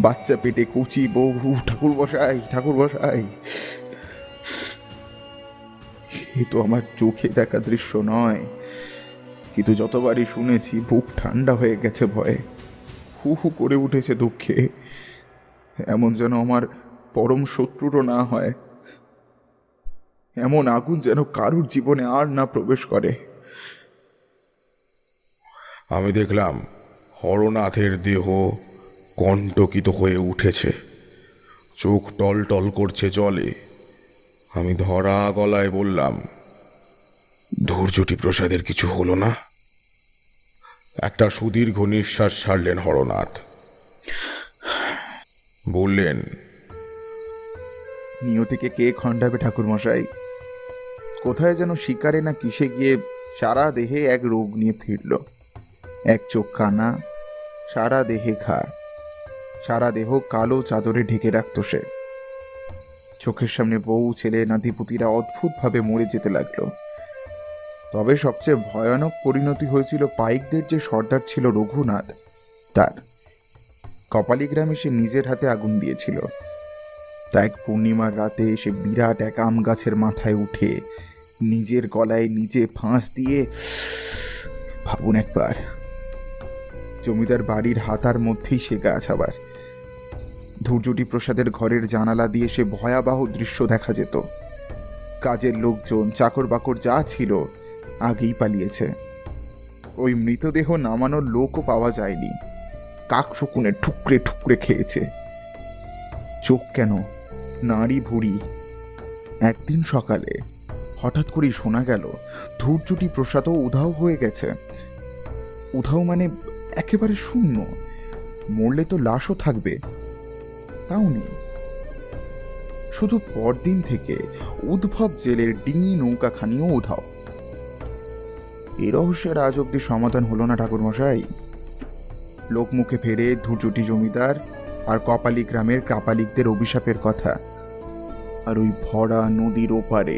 বাচ্চা পেটে কুচি বউ, ঠাকুর বসাই, ঠাকুর বসাই। এ তো আমার চোখে দেখা দৃশ্য নয়, কিন্তু যতবারই শুনেছি বুক ঠান্ডা হয়ে গেছে ভয়ে, হু হু করে উঠেছে দুঃখে। এমন যেন আমার পরম শত্রুরও না হয়, এমন আগুন যেন কারুর জীবনে আর না প্রবেশ করে। আমি দেখলাম হরনাথের দেহ কণ্টকিত হয়ে উঠেছে, চোখ টল টল করছে জলে। আমি ধরা গলায় বললাম, ধূর্যটি প্রসাদের কিছু হলো না? একটা সুদীর্ঘ নিঃশ্বাস ছাড়লেন হরনাথ। বললেন, নিয়তিকে কে খণ্ডাবে ঠাকুর মশাই? কোথায় যেন শিকারে না কিসে গিয়ে সারা দেহে এক রোগ নিয়ে ফিরল। এক চোখ কানা, সারা দেহে ঘা, সারা দেহ কালো চাদরে ঢেকে রাখত সে। চোখের সামনে বউ, ছেলে, নাতিপুতিরা অদ্ভুতভাবে মরে যেতে লাগলো। তবে সবচেয়ে ভয়ানক পরিণতি হয়েছিল পাইকদের যে সর্দার ছিল রঘুনাথ তার। কপালী গ্রামে সে নিজের হাতে আগুন দিয়েছিল। তা এক পূর্ণিমার রাতে সে বিরাট এক আম গাছের মাথায় উঠে নিজের গলায় নিজে ফাঁস দিয়ে, ভাবুন একবার, জমিদার বাড়ির হাতার মধ্যেই সে গাছ। আবার ধূর্যটি প্রসাদের ঘরের জানালা দিয়ে সে ভয়াবহ দৃশ্য দেখা যেত। কাজের লোকজন, চাকর বাকর যা ছিল আগেই পালিয়েছে। ওই মৃতদেহ নামানোর লোকও পাওয়া যায়নি, কাক শকুনে ঠুকরে ঠুকরে খেয়েছে। চোখ কেন, নাড়ি ভুড়ি। একদিন সকালে হঠাৎ করেই শোনা গেল ধূর্যটি প্রসাদও উধাও হয়ে গেছে। উধাও মানে একেবারে শূন্য। মরলে তো লাশও থাকবে, তাও নেই। শুধু পরদিন থেকে উদ্ভব জেলের ডিঙি নৌকাখানিও উধাও। এ রহস্যের আজ অব্দি সমাধান হলো না ঠাকুর মশাই। লোকমুখে ফেরে ধূর্যটি জমিদার আর কপালী গ্রামের কাপালিকদের অভিশাপের কথা। আর ওই ভরা নদীর ওপারে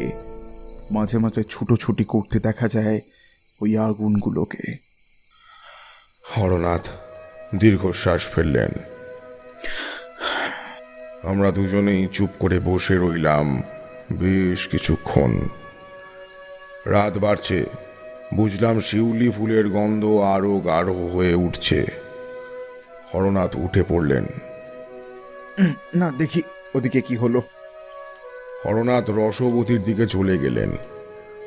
মাঝে মাঝে ছুটোছুটি করতে দেখা যায় ওই আগুনগুলোকে। হরনাথ দীর্ঘশ্বাস ফেললেন। আমরা দুজনেই চুপ করে বসে রইলাম বেশ কিছুক্ষণ। রাত বাড়ছে, বুঝলাম শিউলি ফুলের গন্ধ আরো গাঢ় হয়ে উঠছে। হরনাথ উঠে পড়লেন। না, দেখি ওদিকে কি হলো। হরনাথ রসবতীর দিকে চলে গেলেন।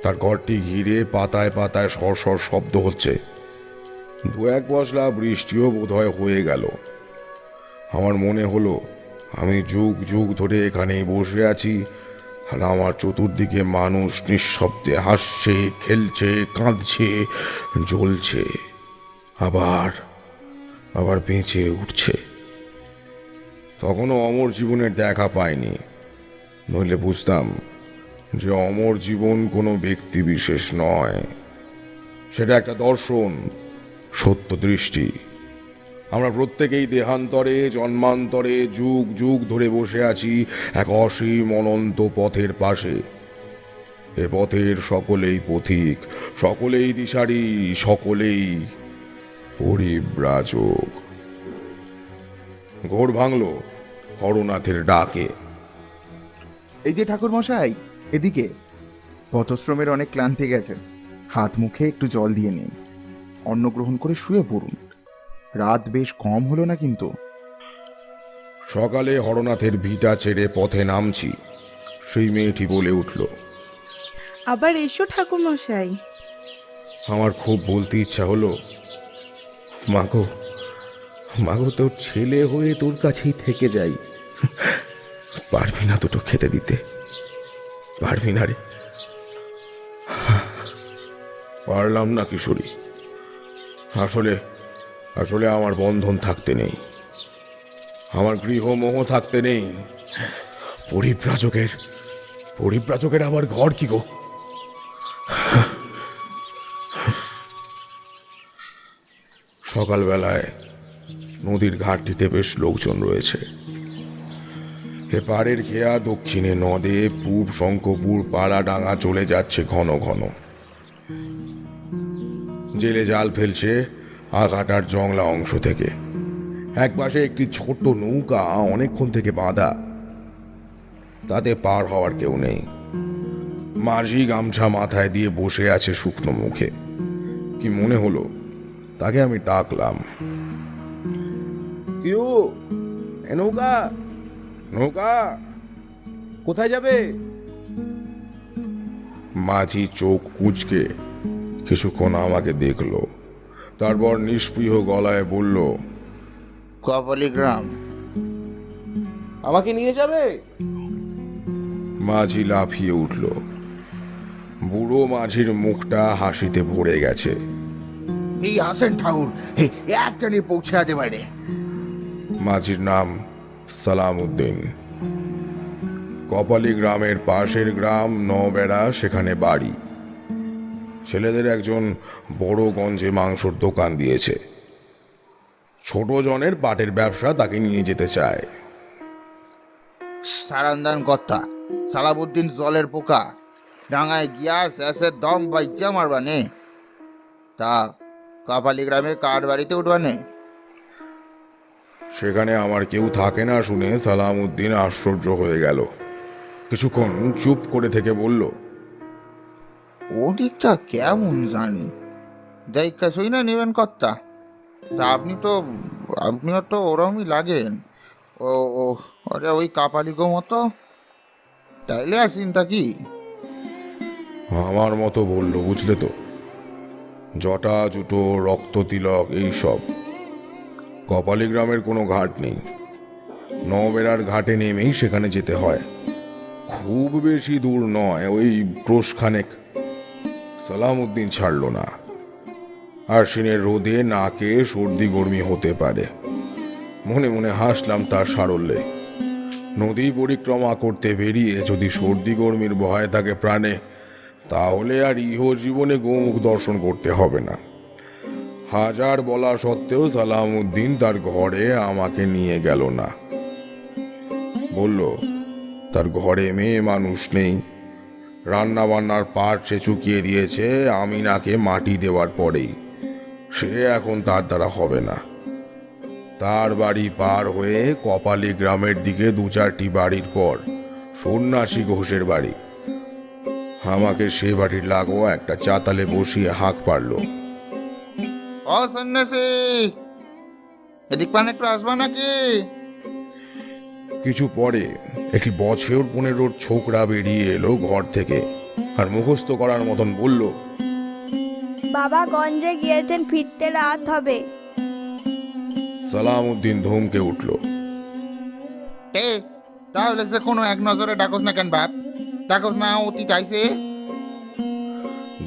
তার ঘরটি ঘিরে পাতায় পাতায় সরসর শব্দ হচ্ছে। দু এক পশলা বৃষ্টিও বোধহয় হয়ে গেল। আমার মনে হলো আমি যুগ যুগ ধরে এখানেই বসে আছি, আর আমার চতুর্দিকে মানুষ নিঃশব্দে হাসছে, খেলছে, কাঁদছে, জ্বলছে, আবার আবার বেঁচে উঠছে। তখনও অমর জীবনের দেখা পাইনি, নইলে বুঝতাম যে অমর জীবন কোনো ব্যক্তি বিশেষ নয়, সেটা একটা দর্শন, সত্য দৃষ্টি। আমরা প্রত্যেকেই দেহান্তরে জন্মান্তরে যুগ যুগ ধরে বসে আছি এক অসীম অনন্ত পথের পাশে। এ পথের সকলেই পথিক, সকলেই দিশারি, সকলেই পরিব্রাজক। ঘোর ভাঙল হরনাথের ডাকে। এই যে ঠাকুর মশাই, এদিকে। পথশ্রমের অনেক ক্লান্তি গেছে, হাত মুখে একটু জল দিয়ে নিন, অন্ন গ্রহণ করে শুয়ে পড়ুন। রাত বেশ কম হলো না কিন্তু। সকালে হরনাথের ভিটা ছেড়ে পথে নামছি, সেই মেয়েটি বলে উঠল, আবার এসো ঠাকুরমশাই। আমার খুব বলতে ইচ্ছা হলো, মাগো মাগো, তোর ছেলে হয়ে তোর কাছেই থেকে যাই। পারবি না দুটো খেতে দিতে? পারবি না রে? পারলাম না কিশোরী। আসলে আসলে আমার বন্ধন থাকতে নেই, আমার গৃহমোহ থাকতে নেই। পরিব্রাজকের আবার ঘর কি গো? সকালবেলায় নদীর ঘাটটিতে বেশ লোকজন রয়েছে। এপারের খেয়া দক্ষিণে নদে, পূব শঙ্কপুর পাড়াডাঙ্গা চলে যাচ্ছে ঘন ঘন। জেলে জাল ফেলছে আঘাটার জংলা অংশ থেকে। একপাশে একটি ছোট নৌকা অনেকক্ষণ থেকে বাঁধা, তাতে পার হওয়ার কেউ নেই। মাঝি গামছা মাথায় দিয়ে বসে আছে শুকনো মুখে। কি মনে হলো, তাকে আমি ডাকলাম, কিউ এ নৌকা নৌকা কোথায় যাবে? মাঝি চোখ কুঁচকে কিছুক্ষণ আমাকে দেখলো, তারপর নিষ্পৃহ গলায় বলল, কপালি গ্রাম। আমাকে নিয়ে যাবে? মাঝি লাফিয়ে উঠল। বুড়ো মাঝির মুখটা হাসিতে ভরে গেছে। এই হাসেন ঠাকুর, একটা নিয়ে পৌঁছে যেতে পারে। মাঝির নাম সালামউদ্দিন। কপালি গ্রামের পাশের গ্রাম নবেড়া, সেখানে বাড়ি। ছেলেদের একজন বড় গঞ্জে মাংসর দোকান দিয়েছে। ছোট জনের পাটের ব্যবসা তাকে নিয়ে যেতে চায়। সারান্দান কথা, সালাবুদ্দিন জলের পোকা, ডাঙায় গিয়া শেষের দম বাইজা মারবানে। তা কাপালি গ্রামে কার বাড়িতে উঠবানে? সেখানে আমার কেউ থাকে না শুনে সালামউদ্দিন আশ্চর্য হয়ে গেল। কিছুক্ষণ চুপ করে থেকে বলল, ওদিকটা কেমন জানি, দেখা শুই না নেবেন কর্তা। তা আপনিও তো ওরমই লাগেন। ও ও ওরে ওই কাপালিগো মতো, তাইলে আর চিন্তা কি? আমার মতো বলল, বুঝলে তো, জটা জুটো রক্ত তিলক এইসব। কপালি গ্রামের কোনো ঘাট নেই, নবেড়ার ঘাটে নেমেই সেখানে যেতে হয়। খুব বেশি দূর নয়, ওই ক্রোশখানেক। সালামউদ্দিন ছাড়ল না। আশ্বিনের রোদে নাকে সর্দি গরমি হতে পারে। মনে মনে হাসলাম তার সারল্যে। নদী পরিক্রমা করতে বেরিয়ে যদি সর্দি গরমির ভয় থাকে প্রাণে, তাহলে আর ইহ জীবনে গোমুখ দর্শন করতে হবে না। হাজার বলা সত্ত্বেও সালামউদ্দিন তার ঘরে আমাকে নিয়ে গেল না। বলল, তার ঘরে মেয়ে মানুষ নেই। রান্না বান্নার পাট সে চুকিয়ে দিয়েছে আমিনাকে মাটি দেওয়ার পরেই। সে এখন তার দ্বারা হবে না। তার বাড়ি পার হয়ে কপালি গ্রামের দিকে 2-4টি বাড়ির পর সন্ন্যাসী ঘোষের বাড়ি। আমাকে সে বাড়ির লাগোয়া একটা চাতালে বসিয়ে হাঁক পারল। ও সন্ন্যাসী, এদিক পানে একটু আসবা নাকি? কিছু পরে একটি বছর 15 ছোকরা বেরিয়ে এলো ঘর থেকে আর মুখস্থ করার মতন বলল, বাবা গঞ্জে গিয়েছেন, ফিরতে রাত হবে। সালামউদ্দিন ধমকে উঠল। এ তাহলে সে কোনো এক নজরে ডাকোস না কেন বাপ? ডাকোস না, অতি চাইছে।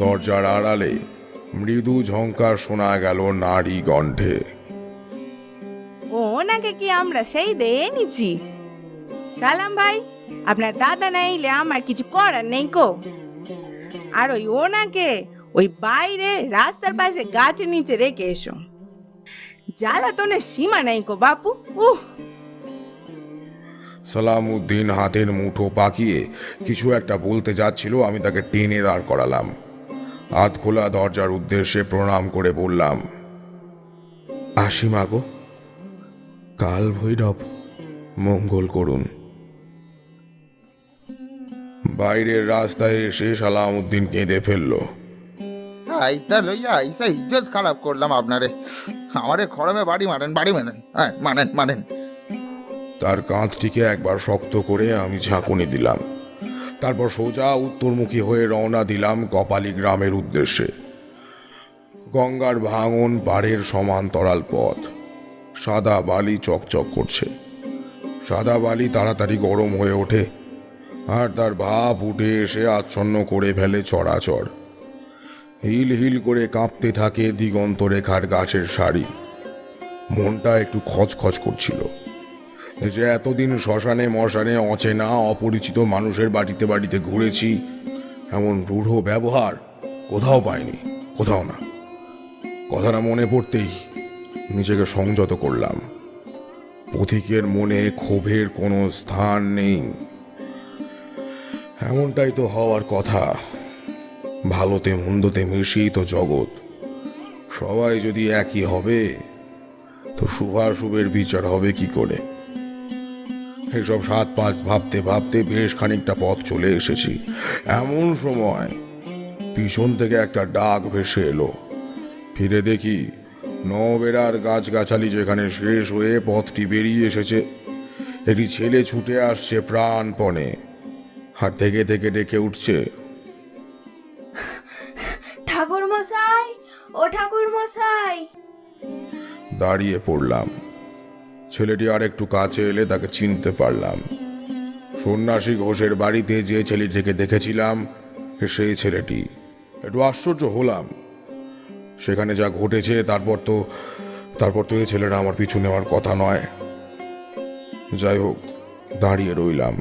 দরজার আড়ালে মৃদু ঝঙ্কার শোনা গেল নারী কণ্ঠে। ও ওনাকে কি আমরা সেই দিয়ে নিচ্ছি? সালাম ভাই, আপনার দাদা না এলে আমার কিছু করার নেই কো। আর ওই ওনাকে ওই বাইরে রাস্তার পাশে গাছের নিচে রেখে এসো। জ্বালাতনের সীমা নেই কো বাপু। সালামউদ্দিন হাতের মুঠো পাকিয়ে কিছু একটা বলতে যাচ্ছিল, আমি তাকে টেনে দাঁড় করালাম। হাত খোলা দরজার উদ্দেশ্যে প্রণাম করে বললাম, আসি মাগো, কাল ভৈরব মঙ্গল করুন। বাইরের রাস্তায় এসে সালামউদ্দিন কেঁদে ফেলল। আইতা লইয়া আইসা ইজ্জত খারাপ করলাম আপনারে। আমারে খড়মে বাড়ি মারেন, বাড়ি মারেন, হ্যাঁ মানেন মানেন। তার কাঁধটিকে একবার শক্ত করে আমি ঝাঁকুনি দিলাম। তারপর সোজা উত্তরমুখী হয়ে রওনা দিলাম কপালি গ্রামের উদ্দেশ্যে। গঙ্গার ভাঙন পাড়ের সমান্তরাল পথ। সাদা বালি চকচক করছে। সাদা বালি তাড়াতাড়ি গরম হয়ে ওঠে আর তার ভাপ উঠে এসে আচ্ছন্ন করে ফেলে চরাচর। হিল হিল করে কাঁপতে থাকে দিগন্ত রেখার গাছের সারি। মনটা একটু খচখচ করছিল। যে এতদিন শ্মশানে মশানে অচেনা অপরিচিত মানুষের বাড়িতে বাড়িতে ঘুরেছি, এমন রূঢ় ব্যবহার কোথাও পাইনি, কোথাও না। কথাটা মনে পড়তেই নিজেকে সংযত করলাম। পথিকের মনে ক্ষোভের কোনো স্থান নেই, এমনটাই তো হওয়ার কথা। ভালোতে মন্দতে মিশিয়ে তো জগৎ। সবাই যদি একই হবে তো শুভাশুভের বিচার হবে কি করে? এসব 7-5 ভাবতে ভাবতে বেশ খানিকটা পথ চলে এসেছি। এমন সময় পিছন থেকে একটা ডাক ভেসে এলো। ফিরে দেখি নবেরার গাছগাছালি যেখানে শেষ হয়ে পথটি বেরিয়ে এসেছে, একটি ছেলে ছুটে আসছে প্রাণপণে। আর থেকে থেকে ডেকে উঠছে, ঠাকুর মশাই, ও ঠাকুর মশাই। দাঁড়িয়ে পড়লাম। ছেলেটি আর একটু কাছে এলে তাকে চিনতে পারলাম। সন্ন্যাসী ঘোষের বাড়িতে যে ছেলেটিকে দেখেছিলাম সেই ছেলেটি। একটু আশ্চর্য হলাম। সেখানে যা ঘটেছে তারপর তো এই ছেলেটা আমার পিছু নেওয়ার কথা নয়। যাই হোক, দাঁড়িয়ে রইলাম।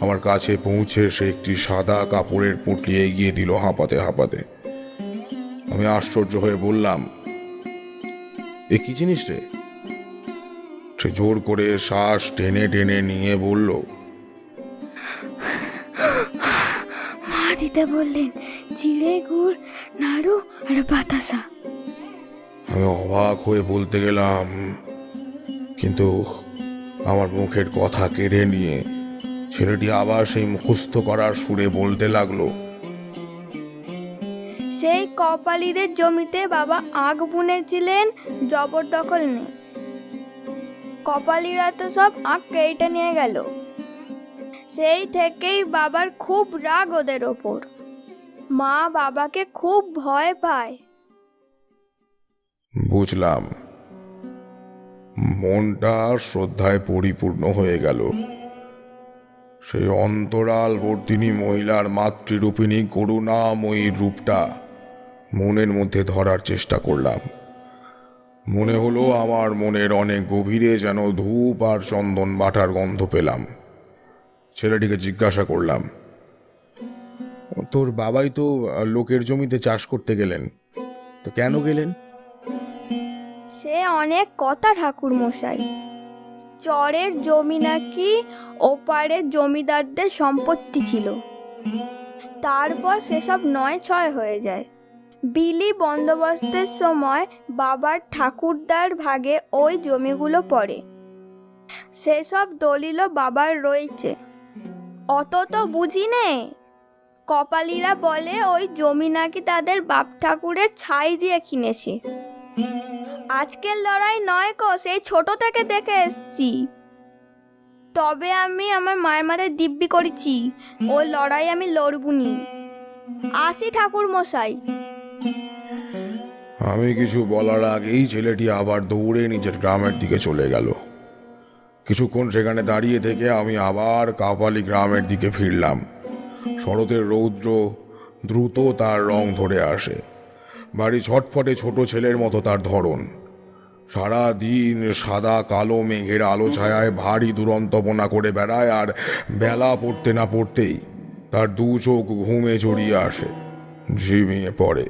আমার কাছে পৌঁছে সে একটি সাদা কাপড়ের পুঁটলি এগিয়ে দিল হাঁপাতে হাঁপাতে। আমি আশ্চর্য হয়ে বললাম, এ কি জিনিস রে? সে জোর করে শ্বাস টেনে টেনে নিয়ে বলল, মা দিতে বললেন, চিড়ে গুড় নাড়ু আর বাতাসা। আমি অবাক হয়ে বলতে গেলাম, কিন্তু আমার মুখের কথা কেড়ে নিয়ে ছেলেটি আবার সেই মুখস্থ করার সুরে বলতে লাগলো, সেই কপালীদের জমিতে বাবা আগ বুনেছিলেন, জবরদখল নেই। কপালীরা তো সব আখ কেটে নিয়ে গেল। সেই থেকেই বাবার খুব রাগ ওদের ওপর। মা বাবাকে খুব ভয় পায়। বুঝলাম। মনটা শ্রদ্ধায় পরিপূর্ণ হয়ে গেল। সেই অন্তরাল বর্তিনী মহিলার মাতৃরূপিণী করুণাময়ী রূপটা মনের মধ্যে ধরার চেষ্টা করলাম। মনে হলো আমার মনের অনেক গভীরে যেন ধূপ আর চন্দন বাটার গন্ধ পেলাম। ছেলেটিকে জিজ্ঞাসা করলাম, তোর বাবাই তো লোকের জমিতে চাষ করতে গেলেন, তো কেন গেলেন? সে অনেক কথা ঠাকুর মশাই। চরের জমি নাকি ওপারের জমিদারদের সম্পত্তি ছিল। তারপর সেসব নয় ছয় হয়ে যায়। বিলি বন্দোবস্তের সময় বাবার ঠাকুরদার ভাগে ওই জমিগুলো পড়ে। সেসব দলিলও বাবার রয়েছে। অত তো বুঝি নে। কপালীরা বলে ওই জমি নাকি তাদের বাপ ঠাকুরের ছাই দিয়ে কিনেছে। আজকের লড়াই নয় কো, সেই ছোট থেকে দেখে এসছি। তবে আমি আমার মায়ের মাথায় দিব্যি করেছি, ও লড়াই আমি লড়বুনি। আসি ঠাকুর মশাই। আমি কিছু বলার আগেই ছেলেটি আবার দৌড়ে নিজের গ্রামের দিকে চলে গেল। কিছুক্ষণ সেখানে দাঁড়িয়ে থেকে আমি আবার কাপালি গ্রামের দিকে ফিরলাম। শরতের রৌদ্র দ্রুত তার রং ধরে আসে। বাড়ি ছটফটে ছোট ছেলের মতো তার ধরন। সারা দিন সাদা কালো মেঘের আলো ছায়ায় ভারী দুরন্তপনা করে বেড়ায়, আর বেলা পড়তে না পড়তেই তার দু চোখ ঘুমে জড়িয়ে আসে, ঝিমিয়ে পড়ে।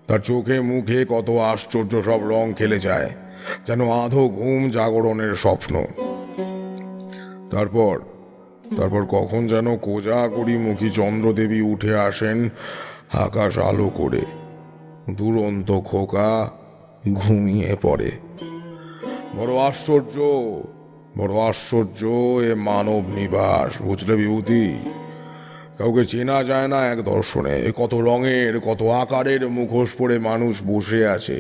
তার চোখে মুখে কত আশ্চর্য সব রং খেলে যায়, যেন আধো ঘুম জাগরণের স্বপ্ন। তারপর কখন যেন কোজাগরি মুখী চন্দ্রদেবী উঠে আসেন আকাশ আলো করে। দুরন্ত খোকা ঘুমিয়ে পড়ে। বড় আশ্চর্য এ মানব নিবাস, বুঝলে বিভূতি? কাউকে চেনা যায় না এক দর্শনে। কত রঙের কত আকারের মুখোশ পরে মানুষ বসে আছে।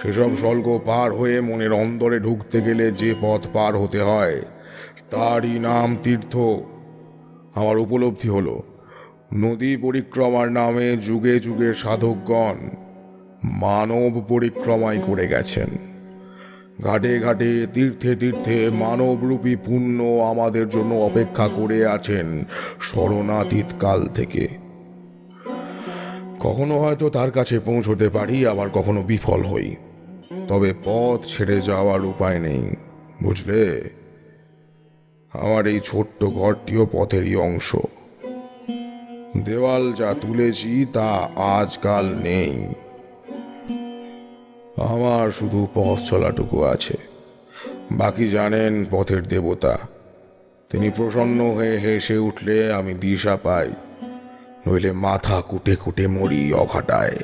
সেসব স্বর্গ পার হয়ে মনের অন্তরে ঢুকতে গেলে যে পথ পার হতে হয় তারই নাম তীর্থ। আমার উপলব্ধি হলো, নদী পরিক্রমার নামে যুগে যুগে সাধকগণ মানব পরিক্রমাই করে গেছেন। ঘাটে ঘাটে তীর্থে তীর্থে মানবরূপী পুণ্য আমাদের জন্য অপেক্ষা করে আছেন স্মরণাতীত কাল থেকে। কখনো হয়তো তার কাছে পৌঁছতে পারি, আবার কখনো বিফল হই। তবে পথ ছেড়ে যাওয়ার উপায় নেই, বুঝলে? আমার এই ছোট্ট ঘরটিও পথেরই অংশ। দেওয়াল যা তুলেছি তা আজকাল নেই। আমার শুধু পথ চলাটুকু আছে। বাকি জানেন পথের দেবতা। তিনি প্রসন্ন হয়ে হেসে উঠলে আমি দিশা পাই, নইলে মাথা কুটে কুটে মরি অঘাটায়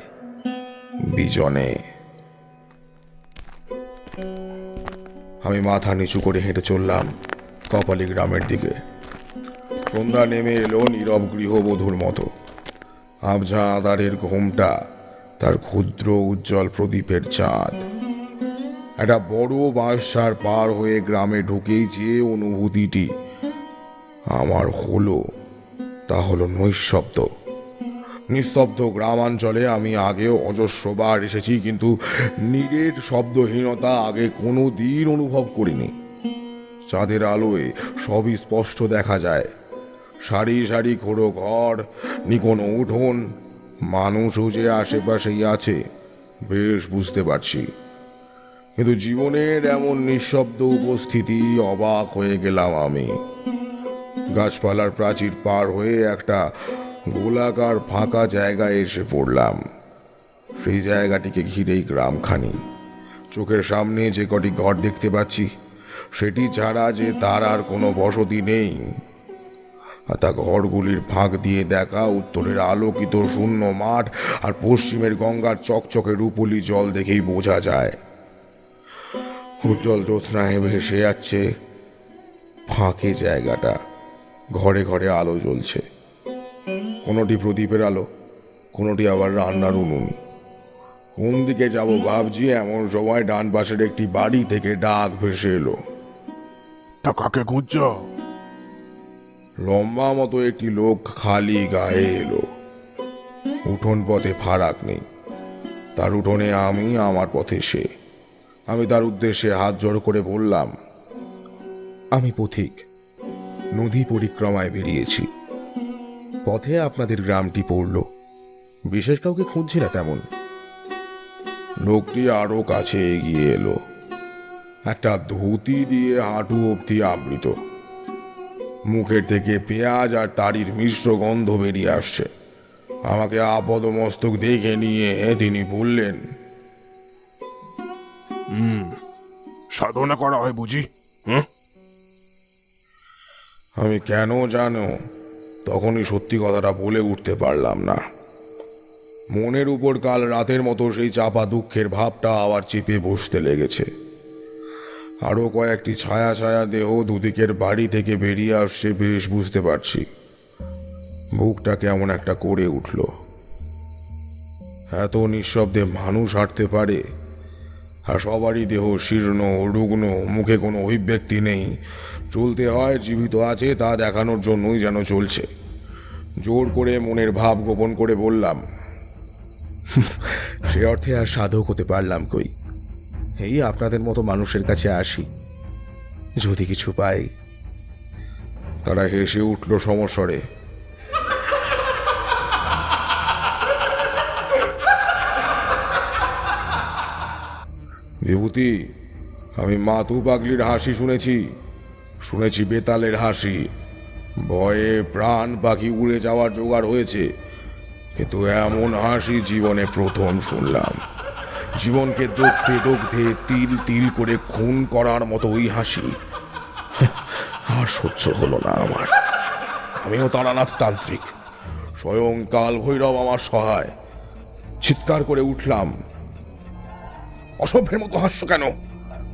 বিজনে। আমি মাথা নিচু করে হেঁটে চললাম কপালী গ্রামের দিকে। সন্ধ্যা নেমে এলো নীরব গৃহবধূর মতো। আবঝা আধারের ঘোমটা তার ক্ষুদ্র উজ্জ্বল প্রদীপের চাঁদ। একটা বড় বাঁশঝাড় পার হয়ে গ্রামে ঢুকেই যে অনুভূতিটি আমার হলো তা হলো নৈঃশব্দ। নিস্তব্ধ গ্রামাঞ্চলে আমি আগেও অজস্রবার এসেছি, কিন্তু নিরেট শব্দহীনতা আগে কোনো দিন অনুভব করিনি। চাঁদের আলোয় সবই স্পষ্ট দেখা যায়। সারি সারি খোড়ো ঘর, নিকোনো উঠোন, মানুষও যে আশেপাশেই আছে বেশ বুঝতে পারছি। কিন্তু জীবনের এমন নিঃশব্দ উপস্থিতি অবাক হয়ে গেলাম আমি। গাছপালার প্রাচীর পার হয়ে একটা গোলাকার ফাঁকা জায়গায় এসে পড়লাম। সেই জায়গাটিকে ঘিরেই গ্রামখানি। চোখের সামনে যে কটি ঘর দেখতে পাচ্ছি সেটি ছাড়া যে তার আর কোনো বসতি নেই। আর তা ঘরগুলির ফাঁক দিয়ে দেখা উত্তরের আলোকিত শূন্য মাঠ আর পশ্চিমের গঙ্গার চকচকে রূপলি জল দেখেই বোঝা যায়। উজ্জ্বল জ্যোৎস্নায় ভেসে যাচ্ছে ফাঁকে জায়গাটা। ঘরে ঘরে আলো জ্বলছে, কোনোটি প্রদীপের আলো, কোনোটি আবার রান্নার উনুন। কোন দিকে যাব ভাবছি, এমন সময় ডান পাশের একটি বাড়ি থেকে ডাক ভেসে এলো। তা কাকে খুঁজছ? লম্বা মতো একটি লোক খালি গায়ে এলো। উঠোন পথে ফারাক নেই। তার উঠোনে আমি, আমার পথে সে। আমি তার উদ্দেশ্যে হাত জোড় করে বললাম, আমি পথিক, নদী পরিক্রমায় বেরিয়েছি। পথে আপনাদের গ্রামটি পড়ল। বিশেষ কাউকে খুঁজছি না তেমন। লোকটি আরো কাছে এগিয়ে এলো। একটা ধুতি দিয়ে হাঁটু অবধি আবৃত। মুখের থেকে পেঁয়াজ আর তারির মিশ্র গন্ধ বেরিয়ে আসছে। আমাকে আপাদমস্তক দেখে নিয়ে তিনি বললেন, সাধনা করা হয় বুঝি? হুম? আমি কেন জানো তখনই সত্যি কথাটা বলে উঠতে পারলাম না। মনের উপর কাল রাতের মতো সেই চাপা দুঃখের ভাবটা আবার চেপে বসতে লেগেছে। আরও কয়েকটি ছায়া ছায়া দেহ দুদিকের বাড়ি থেকে বেরিয়ে আসছে, বেশ বুঝতে পারছি। বুকটা কেমন একটা করে উঠল। এত নিঃশব্দে মানুষ হাঁটতে পারে, আর সবারই দেহ শীর্ণ রুগ্ন, মুখে কোনো অভিব্যক্তি নেই। চলতে হয়, জীবিত আছে তা দেখানোর জন্যই যেন চলছে। জোর করে মনের ভাব গোপন করে বললাম, সে অর্থে আর সাধক হতে পারলাম কই। এই আপনাদের মতো মানুষের কাছে আসি, যদি কিছু পাই। তারা হেসে উঠল সমস্বরে। বিভূতি, আমি মাতু পাগলির হাসি শুনেছি বেতালের হাসি। ভয়ে প্রাণ পাখি উড়ে যাওয়ার জোগাড় হয়েছে, কিন্তু এমন হাসি জীবনে প্রথম শুনলাম। জীবনকে দগ্ধে দগ্ধে তিল তিল করে খুন করার মতো ওই হাসি আর সহ্য হলো না আমার। আমিও তারানাথ তান্ত্রিক, স্বয়ং কাল ভৈরব আমার সহায়। চিৎকার করে উঠলাম, অসভ্যের মতো হাসছো কেন?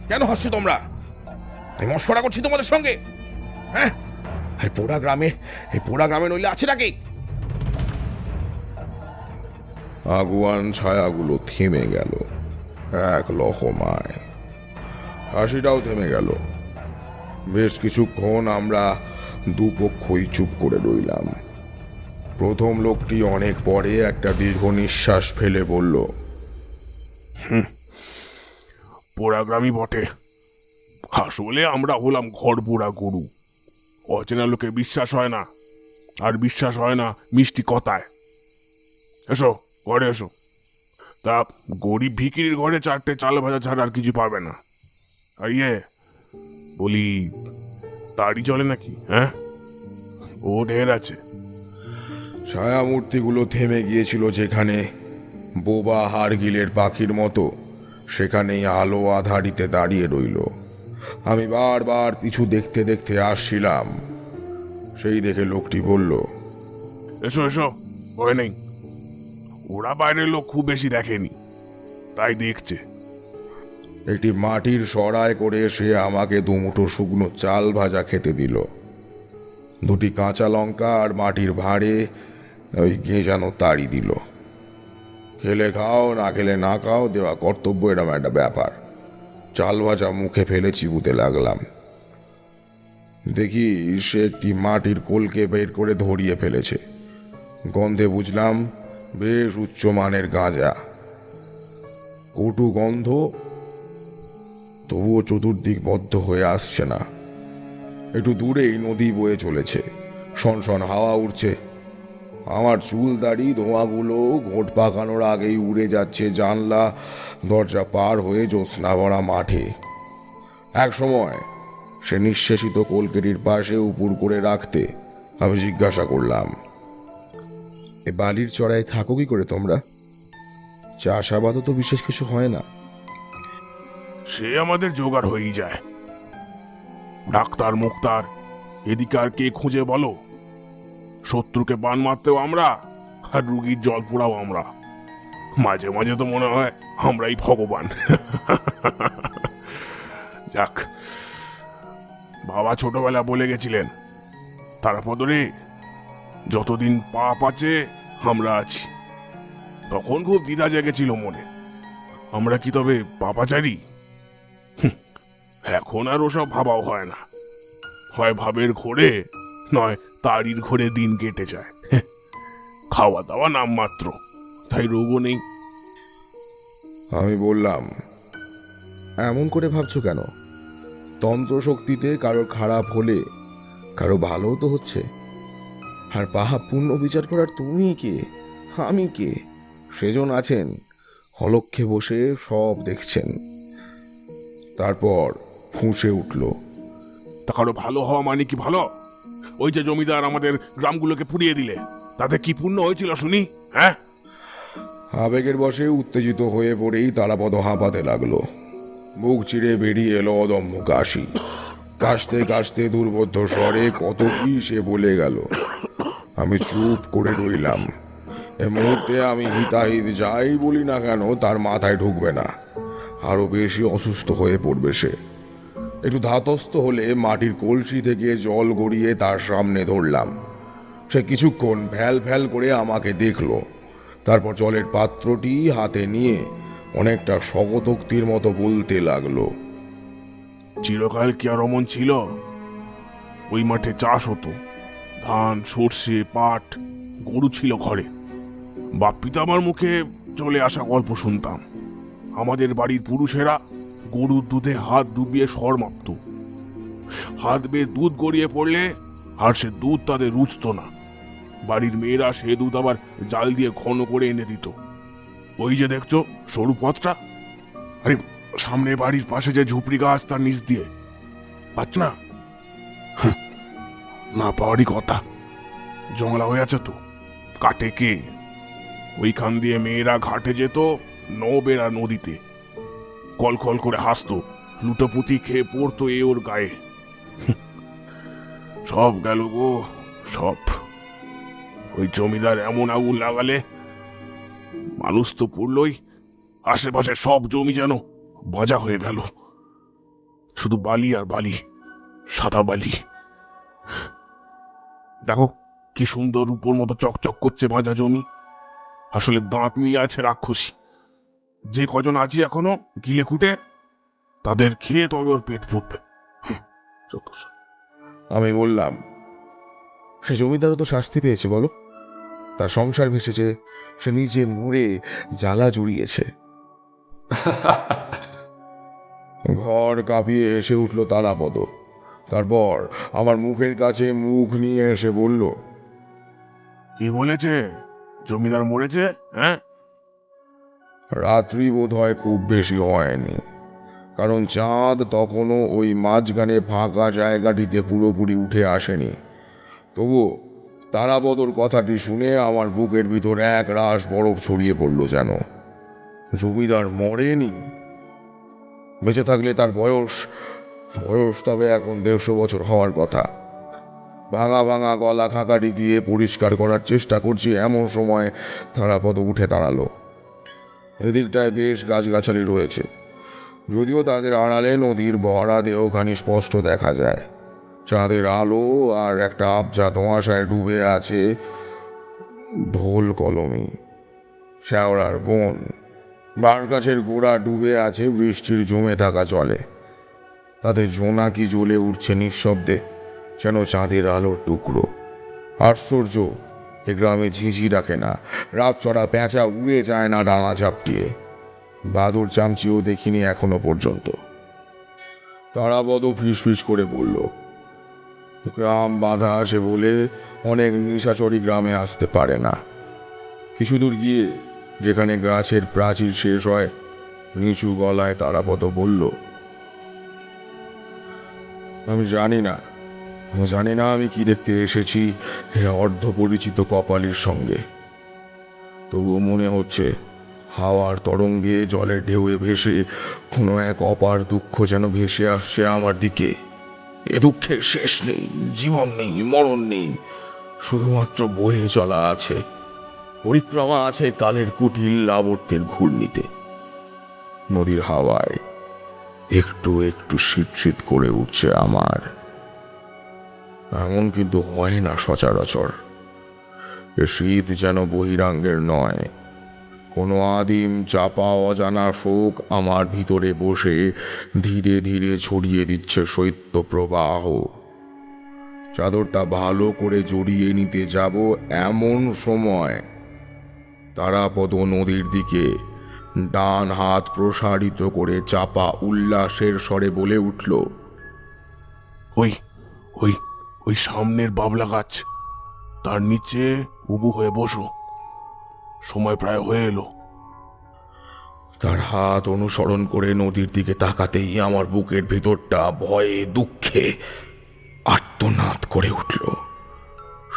কেন হাসছো তোমরা? আমি মশকরা করছি তোমাদের সঙ্গে? হ্যাঁ, এই পোড়া গ্রামে নইলে আছে নাকি? আগুয়ান ছায়াগুলো থেমে গেল এক লহমায়। হাসিটাও থেমে গেল। বেশ কিছুক্ষণ আমরা দুপক্ষই চুপ করে রইলাম। প্রথম লোকটি অনেক পরে একটা দীর্ঘ নিঃশ্বাস ফেলে বলল, পোড়াগ্রামই বটে, আসলে আমরা হলাম ঘর পোড়া গরু। অচেনা লোকে বিশ্বাস হয় না, আর বিশ্বাস হয় না মিষ্টি কথায়। এসো ঘরে এসো। তা গরিব ভিকিরির ঘরে 4টে চাল ভাজা ছাড়া আর কিছু পাবে না। আর বলি, তাড়ি চলে নাকি? হ্যাঁ, ও ঢের আছে। ছায়ামূর্তিগুলো থেমে গিয়েছিল যেখানে, বোবা হারগিলের পাখির মতো সেখানেই আলো আধারিতে দাঁড়িয়ে রইল। আমি বারবার পিছু দেখতে দেখতে আসছিলাম। সেই দেখে লোকটি বলল, এসো এসো, ভয় নেই। ওরা বাইরের লোক খুব বেশি দেখেনি, তাই দেখছে। একটি মাটির সরায় করে সে আমাকে দুমুঠো শুকনো চাল ভাজা খেতে দিল। 2টি কাঁচা লঙ্কা আর মাটির ভাঁড়ে ওই গেঁজানো তাড়ি দিল। খেলে খাও, না খেলে না খাও, দেওয়া কর্তব্য, এরকম একটা ব্যাপার। চাল ভাজা মুখে ফেলে চিবুতে লাগলাম। দেখি সে একটি মাটির কলকে বের করে ধরিয়ে ফেলেছে। গন্ধে বুঝলাম বেশ উচ্চমানের গাঁজা। কটু গন্ধ, তবুও চতুর্দিক বদ্ধ হয়ে আসছে না। একটু দূরেই নদী বয়ে চলেছে, শনশন হাওয়া উঠছে। আমার চুল দাড়ি ধোঁয়াগুলো ঘোট পাকানোর আগেই উড়ে যাচ্ছে জানলা দরজা পার হয়ে জ্যোৎস্না ভরা মাঠে। এক সময় সে নিঃশেষিত কলকেটির পাশে উপুর করে রাখতে আমি জিজ্ঞাসা করলাম, এ বালির চড়ায় থাকো কি করে তোমরা? চাষাবাদও তো বিশেষ কিছু হয় না। সে আমাদের জোগাড় হয়েই যায়। ডাক্তার মুক্তার এদিকে আর কে খুঁজে বলো? শত্রুকে বান মারতেও আমরা, আর রুগীর জল পোড়াও আমরা। মাঝে মাঝে তো মনে হয় আমরাই ভগবান। যাক, বাবা ছোটবেলা বলে গেছিলেন, তারপর রে যতদিন পাপ আছে আমরা আছি। তখন খুব দ্বিধা জেগেছিল মনে, আমরা কি তবে পাপাচারী? এখন আর ওসব ভাবাও হয় না। হয় ভাবের ঘোরে, নয় তাড়ির ঘোরে দিন কেটে যায়। খাওয়া দাওয়া নাম মাত্র, তাই রোগও নেই। আমি বললাম, এমন করে ভাবছো কেন? তন্ত্র শক্তিতে কারো খারাপ হলে কারো ভালো তো হচ্ছে। আর পাহা পুণ্য বিচার করার তুমি কে, আমি কে? সেজন আছেন, অলক্ষ্যে বসে সব দেখছেন। তারপর ফুঁসে উঠল, তা কারো ভালো হওয়া মানে কি ভালো? ওই যে জমিদার আমাদের গ্রামগুলোকে পুড়িয়ে দিলে, তাতে কি পুণ্য হয়েছিল শুনি? হ্যাঁ, আবেগের বশে উত্তেজিত হয়ে পড়েই তারাপদ হাঁপাতে লাগলো। মুখ চিরে বেরিয়ে এলো অদম্য কাশি। কাশতে কাশতে দুর্বোধ্য স্বরে কত কি সে বলে গেল। আমি চুপ করে রইলাম। এ মুহূর্তে আমি হিতাহিত যাই বলি না কেন তার মাথায় ঢুকবে না, আরো বেশি অসুস্থ হয়ে পড়বে সে। একটু ধাতস্থ হলে মাটির কলসি থেকে জল গড়িয়ে তার সামনে ধরলাম। সে কিছুক্ষণ ভ্যাল ভ্যাল করে আমাকে দেখলো, তারপর জলের পাত্রটি হাতে নিয়ে অনেকটা স্বগতোক্তির মতো বলতে লাগলো। চিরকাল কি আর অমন ছিল? ওই মাঠে চাষ হতো, ধান, সর্ষে, পাট, গরু ছিল ঘরে। বাপ পিতামার মুখে চলে আসা গল্প শুনতাম। আমাদের বাড়ির পুরুষেরা গরুর দুধে হাত ডুবিয়ে সর মাপত। হাত বেয়ে দুধ গড়িয়ে পড়লে আর সে দুধ তাদের রুচত না। বাড়ির মেয়েরা সে দুধ আবার জাল দিয়ে ঘন করে এনে দিত। ওই যে দেখছো সরু পথটা, আরে সামনে বাড়ির পাশে যে ঝুপড়ি গাছ তার নিচ দিয়ে, পাচ্ছ না? না পাওয়ারই কথা, জংলা হয়ে আছে তো, কাটে কে? ওইখান দিয়ে মেয়েরা ঘাটে যেত, নবেরা নদীতে। কলকল করে হাসতো, লুটোপুতি খেয়ে পড়তো এ ওর গায়ে। সব গেল গো, সব। ওই জমিদার এমন আগুন লাগালে মানুষ তো পড়লই, আশেপাশে সব জমি যেন বাজা হয়ে গেল। শুধু বালি আর বালি, সাদা বালি। দেখো কি সুন্দর রূপোর মতো চকচক করছে বাজা জমি। আসলে দাঁত নিয়ে আছে রাক্ষসী। যে কজন আছি এখনো গিলে খুঁটে, তাদের খেয়ে তবে ওর পেট ফুটবে। আমি বললাম, সে জমিদারও তো শাস্তি পেয়েছে বলো, তার সংসার ভেসেছে, সে নিজে মরে জ্বালা জুড়িয়েছে। ঘর কাঁপিয়ে এসে উঠল তারাপদ। তারপর আমার মুখের কাছে মুখ নিয়ে এসে বলল, কি বলেছে? জমিদার মরেছে? হ্যাঁ, রাত্রি বোধ হয় খুব বেশি হয়নি, কারণ চাঁদ তখনও ওই মাঝখানে ফাঁকা জায়গাটিতে পুরোপুরি উঠে আসেনি। তবু তারাপদর কথাটি শুনে আমার বুকের ভিতর এক রাশ বরফ ছড়িয়ে পড়ল যেন। জমিদার মরেনি? বেঁচে থাকলে তার বয়স তবে এখন 150 বছর হওয়ার কথা। ভাঙা ভাঙা গলা খাকাটি দিয়ে পরিষ্কার করার চেষ্টা করছি, এমন সময় তারাপদ উঠে দাঁড়ালো। এদিকটায় বেশ গাছগাছালি রয়েছে, যদিও তাদের আড়ালে নদীর ভরা দেহখানি স্পষ্ট দেখা যায়। চাঁদের আলো আর একটা আবজা ধোঁয়াশায় ডুবে আছে ঢোল কলমি, শ্যাওড়ার বন, বাঁশ গাছের গোড়া ডুবে আছে বৃষ্টির জমে থাকা জলে। তাতে জোনাকি জ্বলে উঠছে নিঃশব্দে, যেন চাঁদের আলোর টুকরো। আশ্চর্য, এ গ্রামে ঝিঝি ডাকে না, রাত চড়া পেঁচা উড়ে যায় না ডানা ঝাপটিয়ে, বাদুর চামচিও দেখিনি এখনো পর্যন্ত। তারাপদ ফিস করে বলল, গ্রাম বাঁধা আছে বলে অনেক নিশাচরী গ্রামে আসতে পারে না। কিছু দূর গিয়ে যেখানে গাছের প্রাচীর শেষ হয়, নিচু গলায় তারাপদ বলল, আমি জানি না আমি কি দেখতে এসেছি হে অর্ধপরিচিত কপালের সঙ্গে। তবুও মনে হচ্ছে হাওয়ার তরঙ্গে জলের ঢেউয়ে ভেসে কোনো এক অপার দুঃখ যেন ভেসে আসছে আমার দিকে। এ দুঃখের শেষ নেই, জীবন নেই, মরণ নেই, শুধুমাত্র বয়ে চলা আছে, পরিক্রমা আছে কালের কুটিল আবর্তের ঘূর্ণিতে। নদীর হাওয়ায় একটু একটু শীত করে উঠছে আমার। এমন কিন্তু হয় না সচরাচর। এ শীত যেন বহিরাঙ্গের নয়, কোনো আদিম চাপা অজানা শোক আমার ভিতরে বসে ধীরে ধীরে ছড়িয়ে দিচ্ছে শৈত্য প্রবাহ। চাদরটা ভালো করে জড়িয়ে নিতে যাব এমন সময় তারাপদ নদীর দিকে ডান হাত প্রসারিত করে চাপা উল্লাসের স্বরে বলে উঠল, ওই ওই ওই সামনের বাবলা গাছ, তার নিচে উবু হয়ে বসো, সময় প্রায় হয়ে এলো। তার হাত অনুসরণ করে নদীর দিকে তাকাতেই আমার বুকের ভেতরটা ভয়ে দুঃখে আর্তনাদ করে উঠল।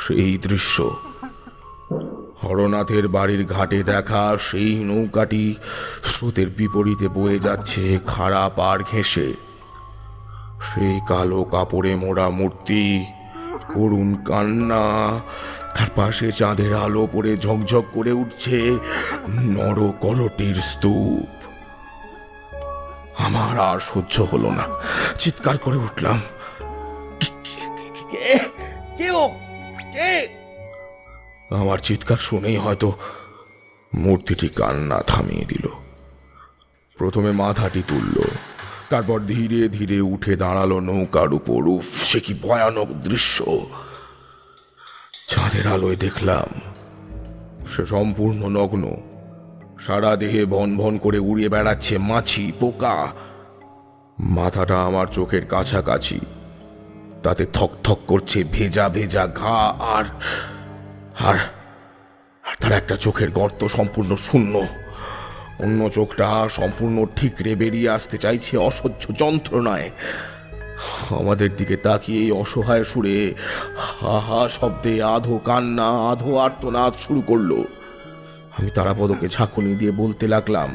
সেই দৃশ্য হরনাথের বাড়ির ঘাটে দেখা সেই নৌকাটি স্রোতের বিপরীতে বয়ে যাচ্ছে খাড়া পাড় ঘেঁষে। সেই কালো কাপড়ে মোড়া মূর্তি, করুণ কান্না, তার পাশে চাঁদের আলো পড়ে ঝকঝক করে উঠছে নরকরটির স্তূপ। আমার আর সহ্য হলো না, চিৎকার করে উঠলাম, আমার চিৎকার শুনেই হয়তো মূর্তিটি কান্না থামিয়ে দিল। প্রথমে মাথাটি তুলল, তারপর ধীরে ধীরে উঠে দাঁড়ালো নৌকার উপর। উফ, সে কি ভয়ানক দৃশ্য! চাঁদের আলোয় দেখলাম সে সম্পূর্ণ নগ্ন, সারা দেহে ভন ভন করে উড়িয়ে বেড়াচ্ছে মাছি পোকা। মাথাটা আমার চোখের কাছাকাছি, তাতে থক থক করছে ভেজা ভেজা ঘা, আর আর তার একটা চোখের গর্ত সম্পূর্ণ শূন্য। অন্য চোখটা সম্পূর্ণ ঠিকরে বেরিয়ে আসতে চাইছে অসহ্য যন্ত্রণায়। আমাদের দিকে তাকিয়ে অসহায় সুরে হা হা শব্দে আধো কান্না আধো আর্তনাদ শুরু করলো। আমি তারাপদকে ঝাঁকুনি দিয়ে বলতে লাগলাম,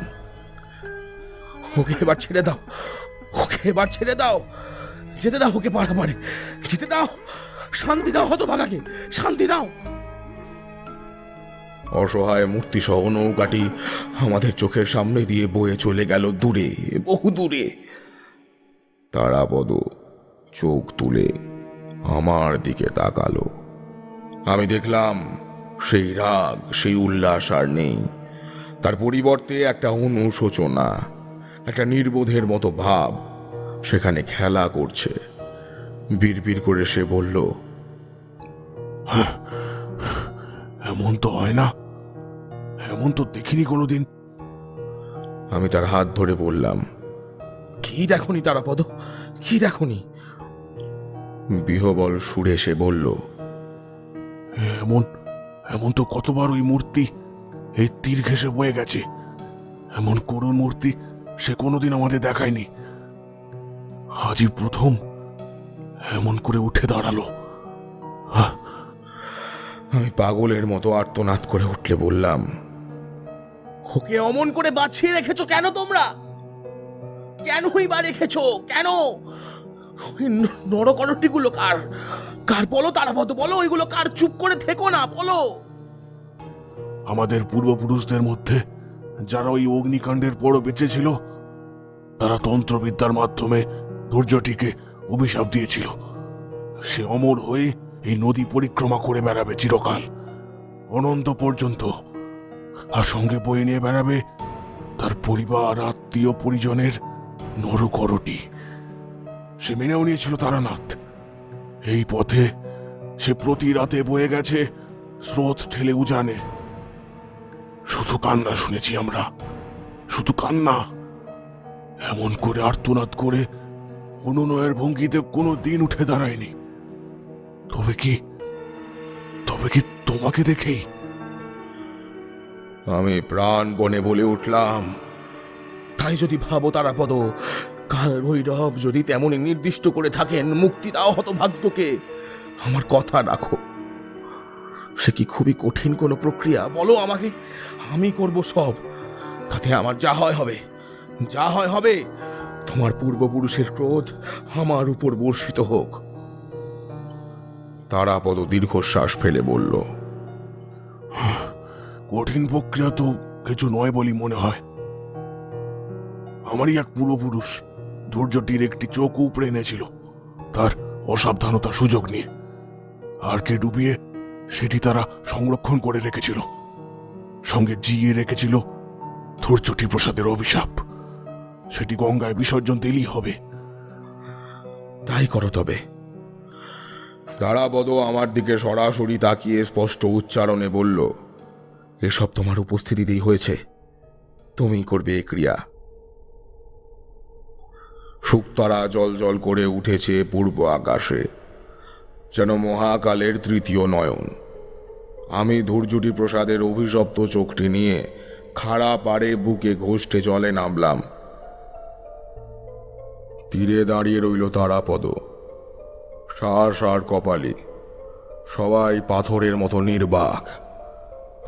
ওকে এবার ছেড়ে দাও, ওকে এবার ছেড়ে দাও, যেতে দাও ওকে পাড়ে, যেতে দাও, শান্তি দাও হতভাগাকে, শান্তি দাও। অসহায় মূর্তি সহ নৌকাটি আমাদের চোখের সামনে দিয়ে বয়ে চলে গেল দূরে, বহু দূরে। তারাপদ চোখ তুলে আমার দিকে তাকালো। আমি দেখলাম সেই রাগ, সেই উল্লাস আর নেই। তার পরিবর্তে একটা অনুশোচনা, একটা নির্বোধের মতো ভাব সেখানে খেলা করছে। বিড়বিড় করে সে বলল, এমন তো হয় না, এমন তো দেখিনি কোনোদিন। আমি তার হাত ধরে বললাম, কি দেখনি তারাপদ, কি দেখনি? বিহবল সুরে সে বলল, এমন এমন তো কতবার ওই মূর্তি এই তীর ঘেঁষে বয়ে গেছে। এমন করুণ মূর্তি সে কোনোদিন আমাদের দেখায়নি, আজই প্রথম এমন করে উঠে দাঁড়ালো। আমি পাগলের মতো আর্তনাদ করে উঠলে বললাম, ওকে অমন করে বাঁচিয়ে রেখেছো কেন তোমরা? কেনই বা রেখেছো? কেন? নরকরটিগুলো কার? কার বলো তারাপদ, বলো ওইগুলো কার? চুপ করে থেকো না, বলো। আমাদের পূর্বপুরুষদের মধ্যে যারা ওই অগ্নিকাণ্ডের পরও বেঁচে ছিল, তারা তন্ত্রবিদ্যার মাধ্যমে ধৈর্যটিকে অভিশাপ দিয়েছিল। সে অমর হয়ে এই নদী পরিক্রমা করে বেড়াবে চিরকাল, অনন্ত পর্যন্ত। আর সঙ্গে বয়ে নিয়ে বেড়াবে তার পরিবার, আত্মীয় পরিজনের নরকরটি। সে মেনেও নিয়েছিল তারানাথ। এই পথে সে প্রতি রাতে বয়ে গেছে স্রোত ঠেলে উজানে। শুধু কান্না শুনেছি আমরা, শুধু কান্না। এমন করে আর্তনাদ করে অনুনয়ের ভঙ্গিতে কোনো দিন উঠে দাঁড়ায়নি। তবে কি তোমাকে দেখেই? আমি প্রাণপণে বলে উঠলাম, তাই যদি ভাবো তারাপদ, কাল ভৈরব যদি তেমনই নির্দিষ্ট করে থাকেন, মুক্তি দাও হতভাগ্যকে। আমার কথা রাখো। সে কি খুবই কঠিন কোনো প্রক্রিয়া? বলো আমাকে, আমি করব সব। তাতে আমার যা হয় হবে, যা হয় হবে। তোমার পূর্বপুরুষের ক্রোধ আমার উপর বর্ষিত হোক। তারাপদ দীর্ঘশ্বাস ফেলে বলল, কঠিন প্রক্রিয়া তো কিছু নয় বলি মনে হয়। আমারই এক পূর্বপুরুষ ধৈর্যটির একটি চোখ উপড়ে এনেছিল তার অসাবধানতার সুযোগ নিয়ে, আর কে ডুবিয়ে সেটি তারা সংরক্ষণ করে রেখেছিল। সঙ্গে জিয়ে রেখেছিল ধৈর্যটি প্রসাদের অভিশাপ। সেটি গঙ্গায় বিসর্জন দিলেই হবে। তাই করো তবে। তারাপদ আমার দিকে সরাসরি তাকিয়ে স্পষ্ট উচ্চারণে বলল, এসব তোমার উপস্থিতিতেই হয়েছে, তুমিই করবে এ ক্রিয়া। শুকতারা জল জল করে উঠেছে পূর্ব আকাশে, যেন মহাকালের তৃতীয় নয়ন। আমি ধৈর্যটি প্রসাদের অভিশপ্ত চোখটি নিয়ে খাড়া পাড়ে বুকে ঘোষ্টে জলে নামলাম। তীরে দাঁড়িয়ে রইল তারাপদ, শ্বাস আর কপালে, সবাই পাথরের মতো নির্বাক।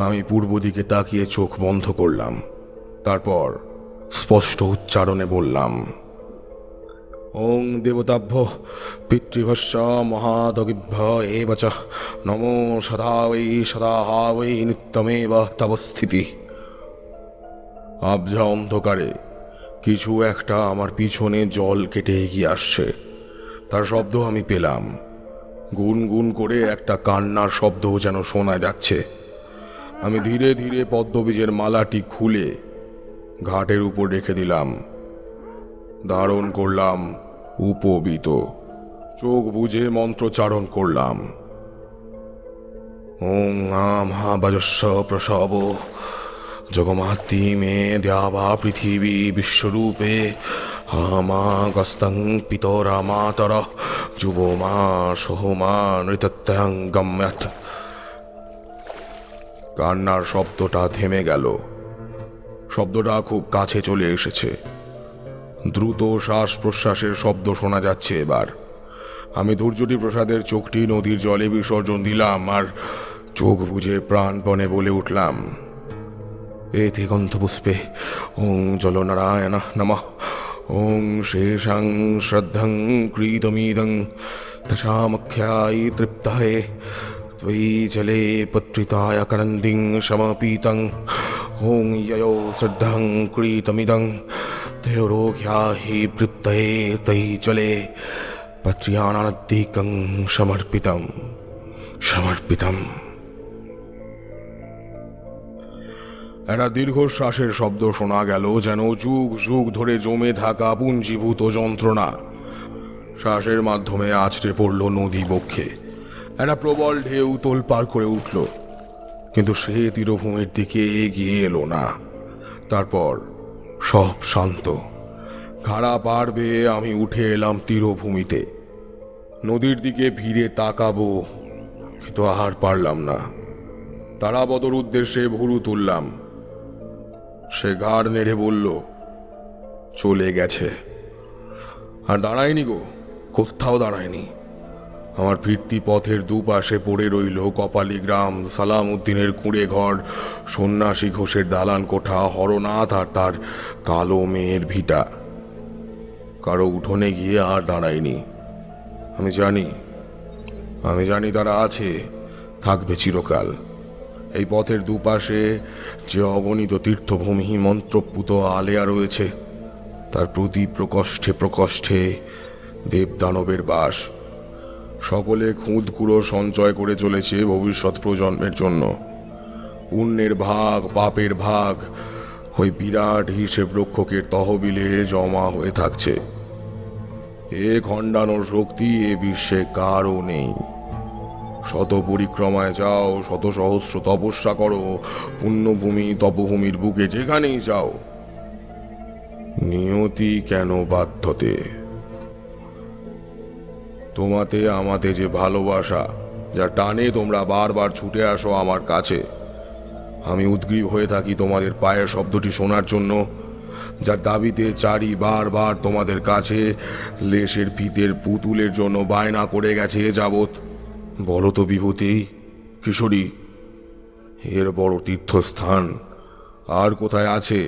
আমি পূর্ব দিকে তাকিয়ে চোখ বন্ধ করলাম। তারপর স্পষ্ট উচ্চারণে বললাম, ওং দেবতাভ্য পিতৃভস্য মহাদগিভ্য এব চ নমো সদা বৈ নিত্যমেব তবস্থিতি। আবঝা অন্ধকারে কিছু একটা আমার পিছনে জল কেটে এগিয়ে আসছে। তার শব্দ আমি পেলাম। গুনগুন করে একটা কান্নার শব্দও যেন শোনা যাচ্ছে। আমি ধীরে ধীরে পদ্মবীজের মালাটি খুলে ঘাটের উপর রেখে দিলাম। ধারণ করলাম উপবীত। চোখ বুজে মন্ত্রচারণ করলাম। ওং আম হা বজস্ব প্রসব জগমাতি মে দ্যাবা পৃথিবী বিশ্বরূপে হামাগস্তং পিতরা মাতর যুবমা সহমা নৃতত্যং গম্যথ। কান্নার শব্দটা থেমে গেল। শব্দটা খুব কাছে চলে এসেছে। দ্রুত শ্বাস প্রশ্বাসের শব্দ শোনা যাচ্ছে এবার। আমি ধৈর্যটি প্রসাদের চোখটি নদীর জলে বিসর্জন দিলাম আর চোখ বুঝে প্রাণপণে বলে উঠলাম, এ দিগন্ত পুষ্পে ওং জলনারায়ণ নমঃ। ওং শেষাং শ্রদ্ধং ক্রীতমিদং দশামখ্যায়ী তৃপ্তায়ে त्वयि जले पत्रिताय करन्दिं समपीतं। ओं ययो श्रद्धं क्रीतमिदं तयोरोघ्या हि वृत्तये तयि जले पत्र्यानादिकं समर्पितं। একটা দীর্ঘশ্বাসের শব্দ শোনা গেল, যেন যুগ যুগ ধরে জমে থাকা পুঞ্জীভূত যন্ত্রণা শ্বাসের মাধ্যমে আছড়ে পড়ল নদী বক্ষে। একটা প্রবল ঢেউ তোলপাড় করে উঠল, কিন্তু সে তীরভূমির দিকে এগিয়ে এলো না। তারপর সব শান্ত। খাড়া পাড় বেয়ে আমি উঠে এলাম তীরভূমিতে। নদীর দিকে ফিরে তাকাবো, কিন্তু আর পারলাম না। তারাবতর উদ্দেশ্যে ভুরু তুললাম। সে ঘাড় নেড়ে বলল, চলে গেছে। আর দাঁড়ায়নি গো, কোথাও দাঁড়ায়নি। আমার ফিরতি পথের দুপাশে পড়ে রইল কপালি গ্রাম, সালাম উদ্দিনের কুঁড়ে ঘর, সন্ন্যাসী ঘোষের দালান কোঠা, হরনাথ আর তার কালো মেয়ের ভিটা। কারো উঠোনে গিয়ে আর দাঁড়ায়নি। আমি জানি তারা আছে, থাকবে চিরকাল। এই পথের দুপাশে যে অগণিত তীর্থভূমি মন্ত্রপুত আলেয়া রয়েছে, তার প্রতি প্রকোষ্ঠে প্রকোষ্ঠে দেবদানবের বাস। সকলে খুঁত কুড়ো সঞ্চয় করে চলেছে ভবিষ্যৎ প্রজন্মের জন্য। পুণ্যের ভাগ, পাপের ভাগ ওই বিরাট হিসেব রক্ষকের তহবিলে জমা হয়ে থাকছে। এ খণ্ডানোর শক্তি এ বিশ্বে কারও নেই। শত পরিক্রমায় যাও, শত সহস্র তপস্যা করো, পুণ্যভূমি তপভূমির বুকে যেখানেই যাও, নিয়তি কেন বাধ্যতে? তোমাতে আমাতে যে ভালোবাসা, যা টানে তোমরা বারবার ছুটে আসো আমার কাছে। আমি উদ্গ্রীব হয়ে থাকি তোমাদের পায়ের শব্দটি শোনার জন্য, যার দাবিতে চারি বারবার তোমাদের কাছে লেশের ফিতের পুতুলের জন্য বায়না করে গেছে এ যাবৎ। বলো তো বিভূতি, কিশোরী, এর বড় তীর্থস্থান আর কোথায় আছে?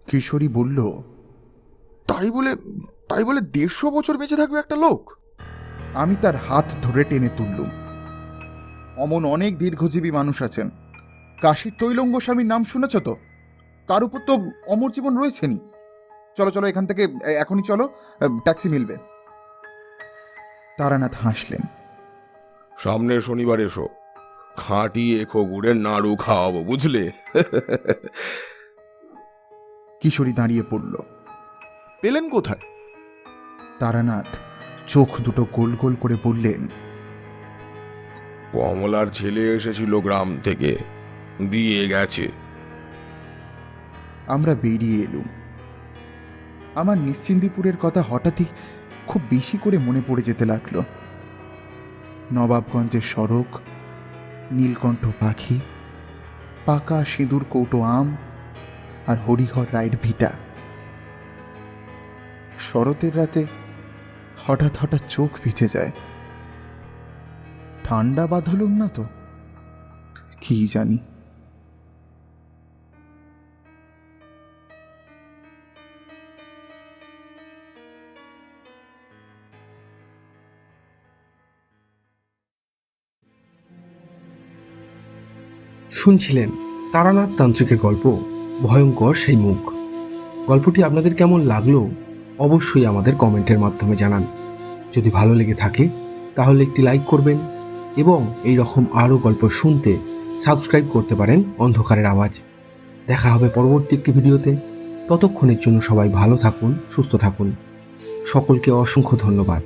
কিশোরী বলল, তাই বলে 150 বছর বেঁচে থাকবে একটা লোক? আমি তার হাত ধরে টেনে তুললুম। অমন অনেক দীর্ঘজীবী মানুষ আছেন। কাশীর তৈলঙ্গ স্বামীর নাম শুনেছ তো? তার উপর তো অমর জীবন রয়েছেনি। চলো চলো, এখান থেকে এখনই চলো, ট্যাক্সি মিলবে। তারানাথ হাসলেন। সামনের শনিবার এসো, খাঁটি এখো গুড়ের নাড়ু খাওয়াবো, বুঝলে? কিশোরী দাঁড়িয়ে পড়ল। পেলেন কোথায়? তারানাথ চোখ দুটো গোল গোল করে বললেন, কমলার ছেলে এসেছিল গ্রাম থেকে, দিয়ে গেছে। আমরা বেরিয়ে এলুম। আমার নিশ্চিন্দিপুরের কথা হঠাৎই খুব বেশি করে মনে পড়ে যেতে লাগলো। নবাবগঞ্জের সড়ক, নীলকণ্ঠ পাখি, পাকা সিঁদুর কৌটো আম আর হরিহর রায়ের ভিটা। শরতের রাতে হঠাৎ হঠাৎ চোখ ভিজে যায়। ঠান্ডা বাঁধলুম না তো? কি জানি। শুনছিলেন তারানাথ তান্ত্রিকের গল্প ভয়ঙ্কর সেই মুখ। গল্পটি আপনাদের কেমন লাগলো অবশ্যই আমাদের কমেন্টের মাধ্যমে জানান। যদি ভালো লেগে থাকে তাহলে একটি লাইক করবেন এবং এই রকম আরও গল্প শুনতে সাবস্ক্রাইব করতে পারেন অন্ধকারের আওয়াজ। দেখা হবে পরবর্তী একটি ভিডিওতে। ততক্ষণের জন্য সবাই ভালো থাকুন, সুস্থ থাকুন। সকলকে অসংখ্য ধন্যবাদ।